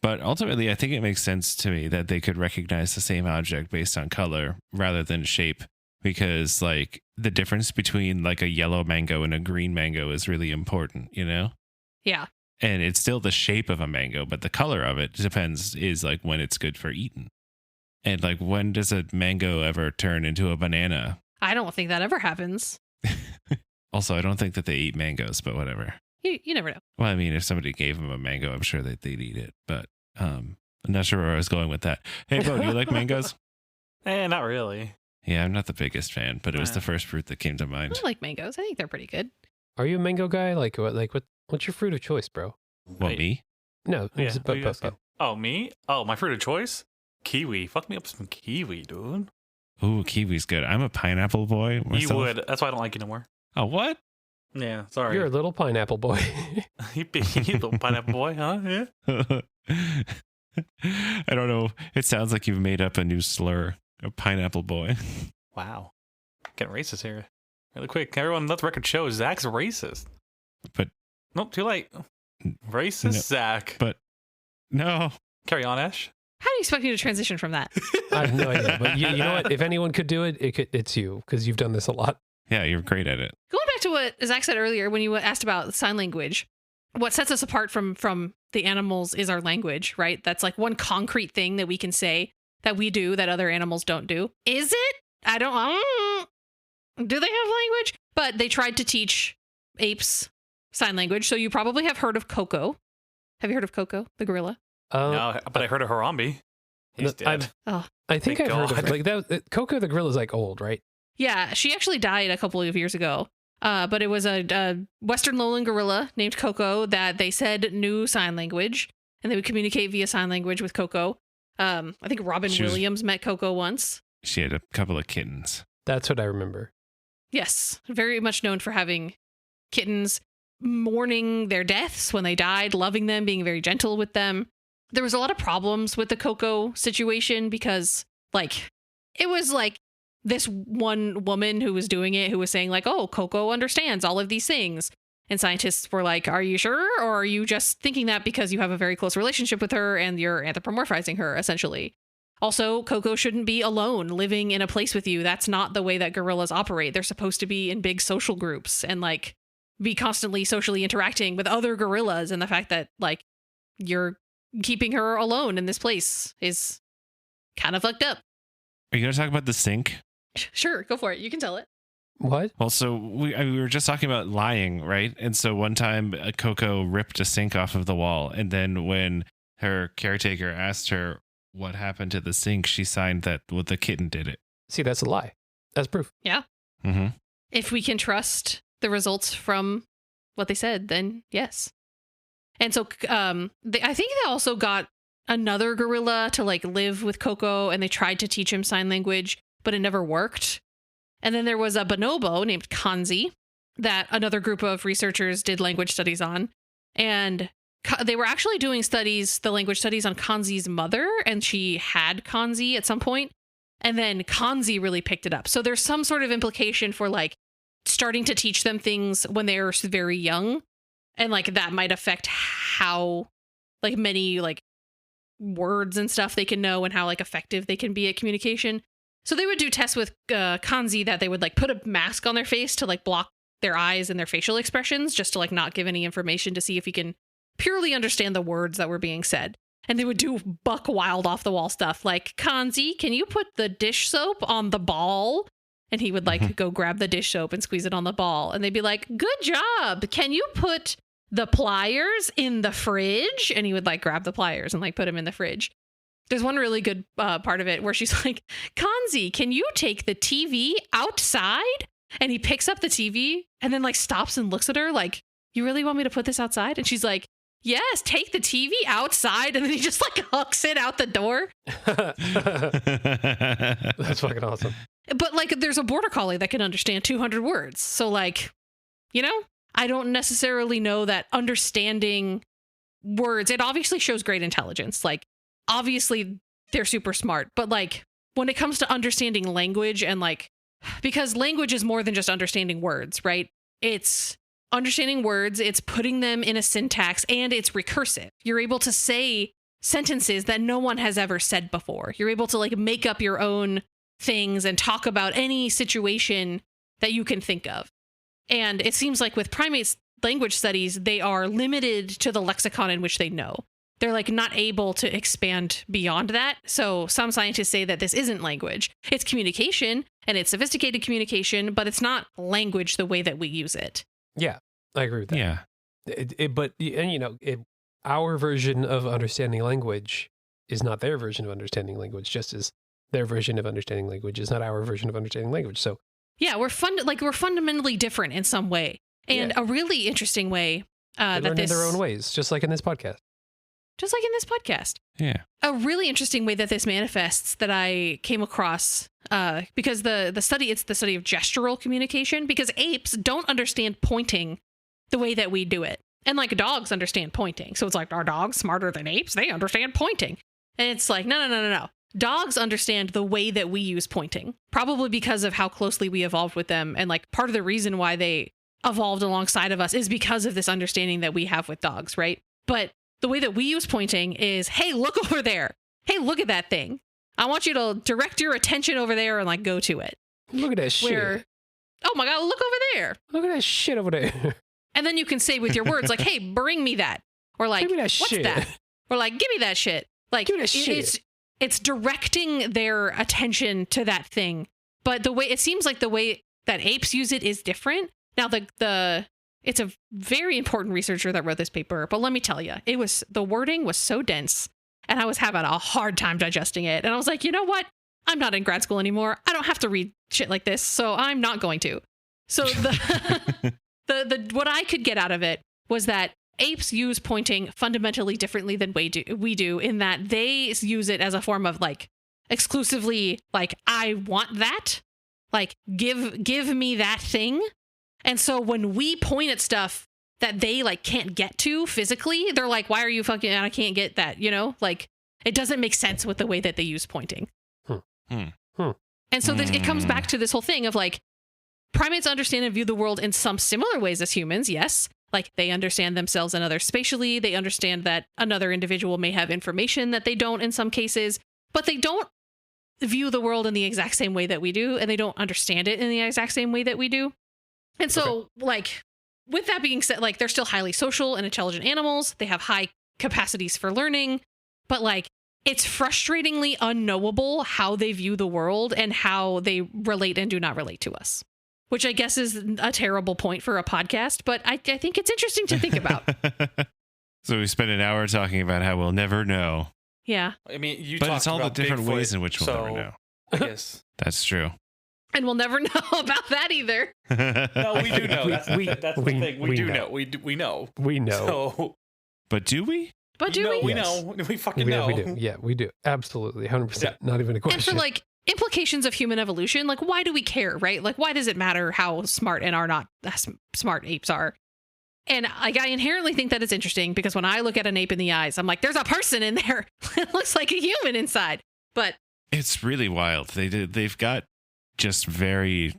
But ultimately, I think it makes sense to me that they could recognize the same object based on color rather than shape, because like the difference between like a yellow mango and a green mango is really important, you know? Yeah. And it's still the shape of a mango, but the color of it depends is like when it's good for eating. And like, when does a mango ever turn into a banana? I don't think that ever happens. Also, I don't think that they eat mangoes, but whatever. You never know. Well, I mean, if somebody gave them a mango, I'm sure that they'd eat it. But I'm not sure where I was going with that. Hey, Beau, do you like mangoes? Not really. Yeah, I'm not the biggest fan, but it was the first fruit that came to mind. I like mangoes. I think they're pretty good. Are you a mango guy? What's your fruit of choice, bro? What, me? No, Yeah. but Oh, me? Oh, my fruit of choice? Kiwi. Fuck me up some kiwi, dude. Ooh, kiwi's good. I'm a pineapple boy myself. You would. That's why I don't like you no more. Oh, what? Yeah, sorry. you're a little pineapple boy. You little pineapple boy, huh? Yeah. I don't know. It sounds like you've made up a new slur. A pineapple boy. Wow. Getting racist here. Really quick. Everyone, let the record show Zach's racist. But Nope, too late. Racist No. Zach. But no. Carry on, Ash. How do you expect me to transition from that? I have no idea, but you know what? If anyone could do it, it's you, because you've done this a lot. Yeah, you're great at it. Going back to what Zach said earlier when you asked about sign language, what sets us apart from the animals is our language, right? That's like one concrete thing that we can say that we do that other animals don't do. Is it? I don't. Do they have language? But they tried to teach apes sign language. So you probably have heard of Coco. Have you heard of Coco, the gorilla? No, but I heard of Harambe. He's dead. I think Thank I've heard of God. like that. Coco the gorilla is like old, right? Yeah, she actually died a couple of years ago. But it was a Western lowland gorilla named Coco that they said knew sign language, and they would communicate via sign language with Coco. I think Robin Williams met Coco once. She had a couple of kittens. That's what I remember. Yes, very much known for having kittens, mourning their deaths when they died, loving them, being very gentle with them. There was a lot of problems with the Coco situation because, like, it was like this one woman who was doing it who was saying, like, oh, Coco understands all of these things. And scientists were like, are you sure? Or are you just thinking that because you have a very close relationship with her and you're anthropomorphizing her, essentially? Also, Coco shouldn't be alone living in a place with you. That's not the way that gorillas operate. They're supposed to be in big social groups and like be constantly socially interacting with other gorillas. And the fact that like you're keeping her alone in this place is kind of fucked up. Are you going to talk about the sink? Sure, go for it. You can tell it. What? Well, so we were just talking about lying, right? And so one time Coco ripped a sink off of the wall. And then when her caretaker asked her what happened to the sink, she signed that the kitten did it. See, that's a lie. That's proof. Yeah. Mm-hmm. If we can trust the results from what they said, then yes. And so I think they also got another gorilla to like live with Coco, and they tried to teach him sign language, but it never worked. And then there was a bonobo named Kanzi that another group of researchers did language studies on. And they were actually doing the language studies on Kanzi's mother, and she had Kanzi at some point. And then Kanzi really picked it up. So there's some sort of implication for like starting to teach them things when they're very young. And like that might affect how like many like words and stuff they can know and how like effective they can be at communication. So they would do tests with Kanzi that they would like put a mask on their face to like block their eyes and their facial expressions just to like not give any information to see if he can purely understand the words that were being said. And they would do buck wild off the wall stuff like, Kanzi, can you put the dish soap on the ball? And he would like go grab the dish soap and squeeze it on the ball. And they'd be like, good job. Can you put the pliers in the fridge, and he would like grab the pliers and like put them in the fridge. There's one really good part of it where she's like, Kanzi, can you take the TV outside? And he picks up the TV and then like stops and looks at her like, you really want me to put this outside? And she's like, yes, take the TV outside. And then he just like hucks it out the door. That's fucking awesome. But like there's a border collie that can understand 200 words. So like, you know, I don't necessarily know that understanding words, it obviously shows great intelligence. Like obviously they're super smart, but like when it comes to understanding language and like, because language is more than just understanding words, right? It's understanding words, it's putting them in a syntax, and it's recursive. You're able to say sentences that no one has ever said before. You're able to like make up your own things and talk about any situation that you can think of. And it seems like with primates language studies, they are limited to the lexicon in which they know. They're like not able to expand beyond that. So some scientists say that this isn't language. It's communication, and it's sophisticated communication, but it's not language the way that we use it. Yeah, I agree with that. Yeah. But you know, our version of understanding language is not their version of understanding language, just as their version of understanding language is not our version of understanding language. So yeah, we're fundamentally different in some way, and a really interesting way they learn in their own ways, just like in this podcast. Just like in this podcast. Yeah. A really interesting way that this manifests that I came across, because it's the study of gestural communication, because apes don't understand pointing the way that we do it. And like dogs understand pointing. So it's like, are dogs smarter than apes? They understand pointing. And it's like, no. Dogs understand the way that we use pointing, probably because of how closely we evolved with them. And like part of the reason why they evolved alongside of us is because of this understanding that we have with dogs, right? But the way that we use pointing is, hey, look over there. Hey, look at that thing. I want you to direct your attention over there and like go to it. Look at that shit. Oh my God, look over there. Look at that shit over there. And then you can say with your words like, hey, bring me that. Or like, give me that what's shit. that? Or like, give me that shit. Like, give me that shit. It's directing their attention to that thing. But the way it seems like the way that apes use it is different. Now it's a very important researcher that wrote this paper, but let me tell you, the wording was so dense and I was having a hard time digesting it. And I was like, you know what? I'm not in grad school anymore. I don't have to read shit like this, so I'm not going to. So what I could get out of it was that apes use pointing fundamentally differently than we do, in that they use it as a form of like exclusively like, I want that, like give me that thing. And so when we point at stuff that they like can't get to physically, they're like, why are you fucking, I can't get that, you know, like it doesn't make sense with the way that they use pointing. And so it comes back to this whole thing of like, primates understand and view the world in some similar ways as humans. Yes. Like they understand themselves and others spatially. They understand that another individual may have information that they don't in some cases, but they don't view the world in the exact same way that we do. And they don't understand it in the exact same way that we do. And so like, with that being said, like they're still highly social and intelligent animals. They have high capacities for learning, but like it's frustratingly unknowable how they view the world and how they relate and do not relate to us, which I guess is a terrible point for a podcast, but I think it's interesting to think about. So we spent an hour talking about how we'll never know. Yeah. I mean, but it's all the different Bigfoot, ways in which we'll never know. I guess. That's true. And we'll never know about that either. No, we do know. That's the thing. We do know. We know. We know. So, but do we? But do we? We know. We fucking know. We do. Yeah, we do. Absolutely. 100%. Yeah. Not even a question. And for like implications of human evolution, like why do we care, right? Like why does it matter how smart and are not smart apes are? And like I inherently think that it's interesting because when I look at an ape in the eyes, I'm like, there's a person in there. It looks like a human inside. But it's really wild. They've got just very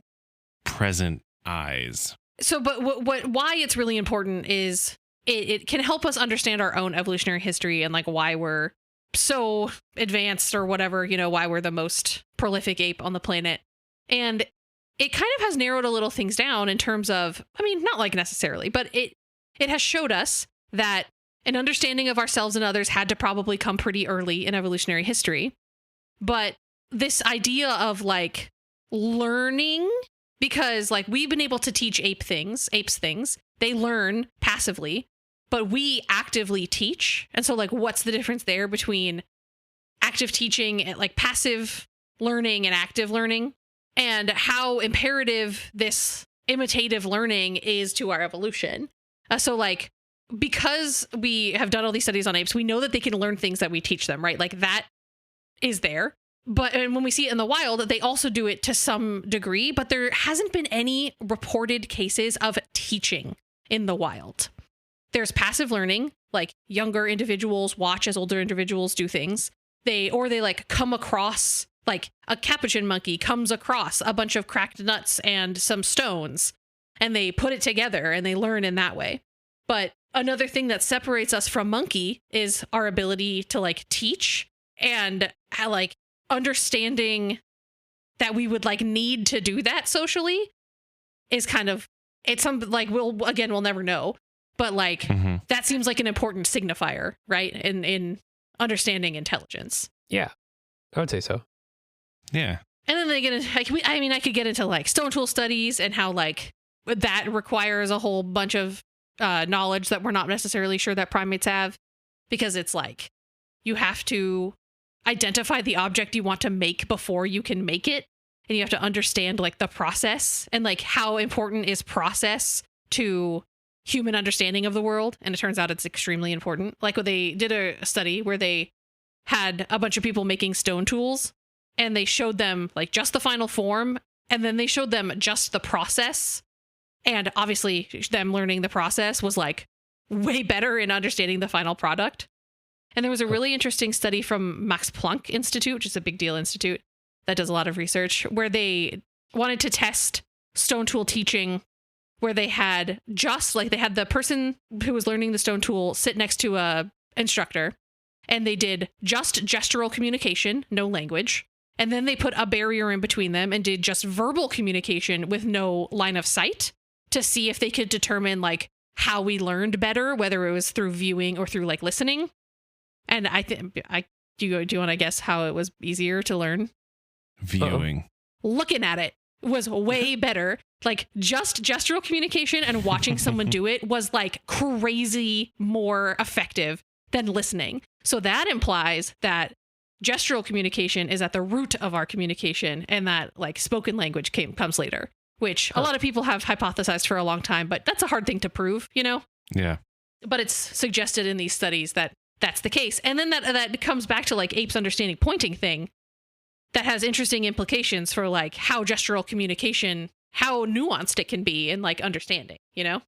present eyes. So, but why it's really important is it can help us understand our own evolutionary history and like why we're so advanced or whatever, you know, why we're the most prolific ape on the planet. And it kind of has narrowed a little things down in terms of, I mean, not like necessarily, but it has showed us that an understanding of ourselves and others had to probably come pretty early in evolutionary history. But this idea of like learning, because like we've been able to teach apes things, they learn passively. but we actively teach. And so like, what's the difference there between active teaching and like passive learning and active learning, and how imperative this imitative learning is to our evolution? So like, because we have done all these studies on apes, we know that they can learn things that we teach them, right? Like that is there. But and when we see it in the wild, they also do it to some degree, but there hasn't been any reported cases of teaching in the wild. There's passive learning, like younger individuals watch as older individuals do things. They like come across, like a capuchin monkey comes across a bunch of cracked nuts and some stones, and they put it together and they learn in that way. But another thing that separates us from monkey is our ability to like teach, and like understanding that we would like need to do that socially is kind of, it's something like we'll never know, but like that seems like an important signifier, right? In understanding intelligence. Yeah, I would say so. Yeah. And then they get into, like, I could get into like stone tool studies and how like that requires a whole bunch of knowledge that we're not necessarily sure that primates have, because it's like you have to identify the object you want to make before you can make it, and you have to understand like the process and like how important is process to human understanding of the world. And it turns out it's extremely important. Like when they did a study where they had a bunch of people making stone tools, and they showed them like just the final form, and then they showed them just the process. And obviously them learning the process was like way better in understanding the final product. And there was a really interesting study from Max Planck Institute, which is a big deal institute that does a lot of research, where they wanted to test stone tool teaching, where they had the person who was learning the stone tool sit next to a instructor, and they did just gestural communication, no language. And then they put a barrier in between them and did just verbal communication with no line of sight, to see if they could determine like how we learned better, whether it was through viewing or through like listening. And I think do you want to guess how it was easier to learn? Viewing. Looking at it was way better. Like just gestural communication and watching someone do it was like crazy more effective than listening. So that implies that gestural communication is at the root of our communication, and that like spoken language comes later, which a lot of people have hypothesized for a long time, but that's a hard thing to prove, you know? Yeah. But it's suggested in these studies that that's the case. And then that comes back to like apes understanding pointing thing that has interesting implications for like how gestural communication, how nuanced it can be in like understanding, you know?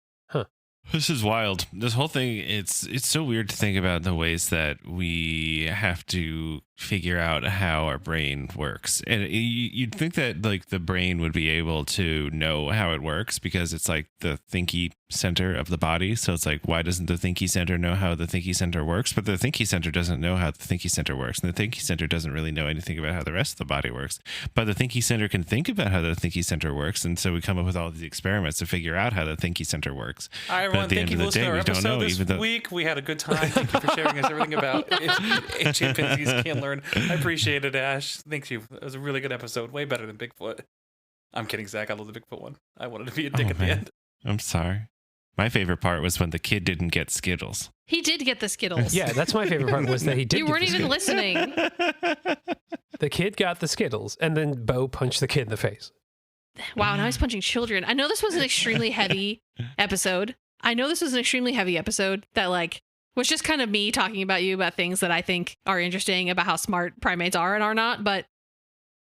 This is wild. This whole thing, it's so weird to think about the ways that we have to figure out how our brain works. And you'd think that like the brain would be able to know how it works, because it's like the thinky center of the body. So it's like, why doesn't the thinky center know how the thinky center works? But the thinky center doesn't know how the thinky center works. And the thinky center doesn't really know anything about how the rest of the body works. But the thinky center can think about how the thinky center works. And so we come up with all these experiments to figure out how the thinky center works. All right, everyone, thank you for listening to our episode this week. We had a good time. Thank you for sharing us everything about if chimpanzees can learn. I appreciate it, Ash. Thank you. It was a really good episode. Way better than Bigfoot. I'm kidding, Zach. I love the Bigfoot one. I wanted to be a dick at the end. I'm sorry. My favorite part was when the kid didn't get Skittles. He did get the Skittles. Yeah, that's my favorite part, was that he did. You weren't even listening. The kid got the Skittles, and then Beau punched the kid in the face. Wow, now he's punching children. I know this was an extremely heavy episode. That like was just kind of me talking about things that I think are interesting about how smart primates are and are not, but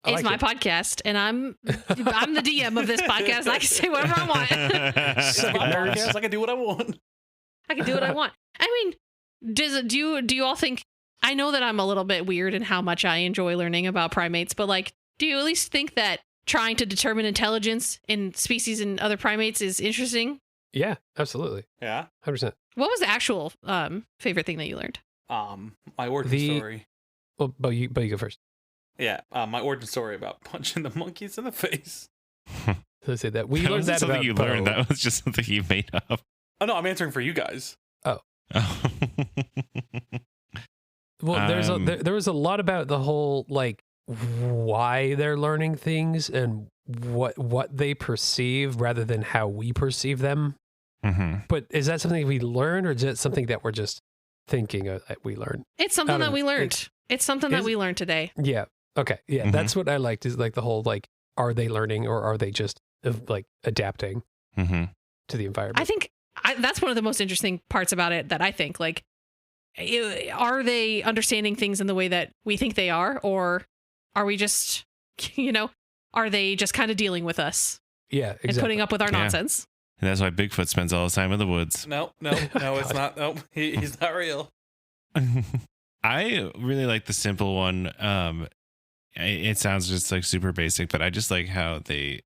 it's my podcast, and I'm the DM of this podcast. I can say whatever I want. I can do what I want. I can do what I want. I mean, do you all think? I know that I'm a little bit weird in how much I enjoy learning about primates, but like, do you at least think that trying to determine intelligence in species and other primates is interesting? Yeah, absolutely. Yeah, 100%. What was the actual favorite thing that you learned? My origin story. Well, Beau, you go first. Yeah, my origin story about punching the monkeys in the face. So say that we learned that something about you Beau. learned. That was just something you made up. Oh no, I'm answering for you guys. Oh. Well, there was a lot about the whole like why they're learning things and what they perceive rather than how we perceive them. Mm-hmm. But is that something we learn, or is it something that we're just thinking that we learn? It's something that we learned. It's something that we learned today. Yeah. Okay. Yeah. Mhm. That's what I liked, is like the whole, like, are they learning or are they just like adapting Mm-hmm. to the environment? I think that's one of the most interesting parts about it, that I think, like, are they understanding things in the way that we think they are, or are we just, are they just kind of dealing with us Yeah. and Exactly. putting up with our Yeah. nonsense? And that's why Bigfoot spends all his time in the woods. No, it's not. No, he's not real. I really like the simple one. It sounds just like super basic, but I just like how they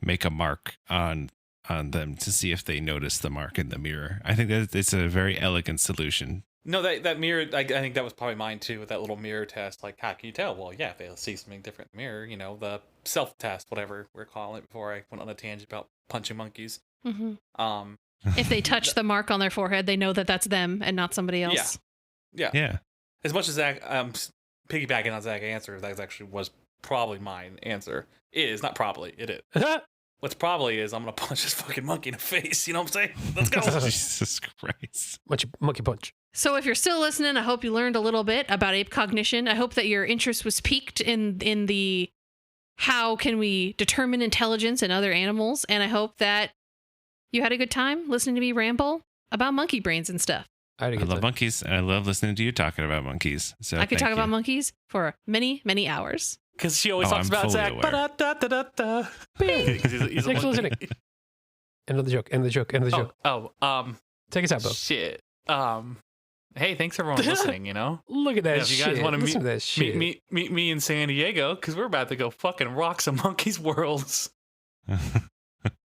make a mark on them to see if they notice the mark in the mirror. I think that it's a very elegant solution. No, that mirror, I think that was probably mine too, with that little mirror test. Like, how can you tell? Well, yeah, if they see something different in the mirror, the self-test, whatever we're calling it, before I went on a tangent about punching monkeys. Mm-hmm. Um, If they touch the mark on their forehead, they know that that's them and not somebody else. Yeah. As much as Zach, piggybacking on Zach's answer, that actually was probably mine answer. It is, not probably, it is. What's probably is I'm going to punch this fucking monkey in the face, you know what I'm saying? Let's go. Jesus Christ. Monkey punch. So if you're still listening, I hope you learned a little bit about ape cognition. I hope that your interest was piqued in the how can we determine intelligence in other animals, and I hope that you had a good time listening to me ramble about monkey brains and stuff. I love monkeys, and I love listening to you talking about monkeys. So I could thank talk about you. monkeys for many, many hours. Because she always Oh, talks I'm about fully Zach. aware. Ba-da-da-da-da-da. Because he's a Thanks for monkey. listening. End of the joke. End of the joke. End of the joke. Take us out, Beau. Shit. Hey, thanks everyone listening, Look at that Yeah, if you shit. guys wanna Listen to that shit. Meet me in San Diego, because we're about to go fucking rock some monkeys' worlds.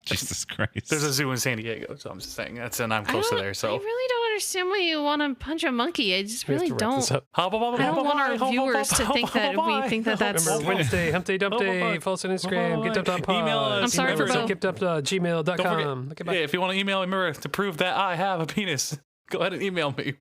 Jesus Christ. There's a zoo in San Diego, so I'm just saying and I'm close to there. I So really don't understand why you want to punch a monkey. I just We have really to wrap this don't. up. I don't want our viewers to think that we think that that's. Remember Wednesday, Humpday Dumpday. Follow us on Instagram. Get dumped on pod. Email us. I'm sorry for Beau. Gmail.com. Okay, bye. yeah, if you want to email me, remember to prove that I have a penis, go ahead and email me.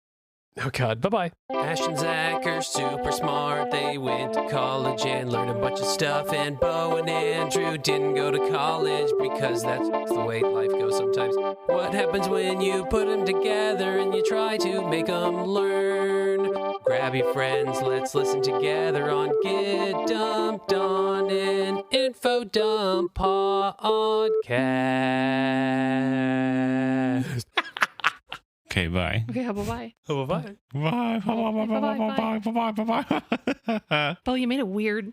Oh God. Bye bye. Ash and Zach are super smart. They went to college and learned a bunch of stuff. And Beau and Andrew didn't go to college because that's the way life goes sometimes. What happens when you put them together and you try to make them learn? Grab your friends, let's listen together on Get Dumped on an Info Dump podcast. Okay, bye. Okay, bye-bye. Oh, bye. Bye. Bye. Bye. Bye. Bye. Bye. Bye. Bye. Bye. Beau, you made it weird.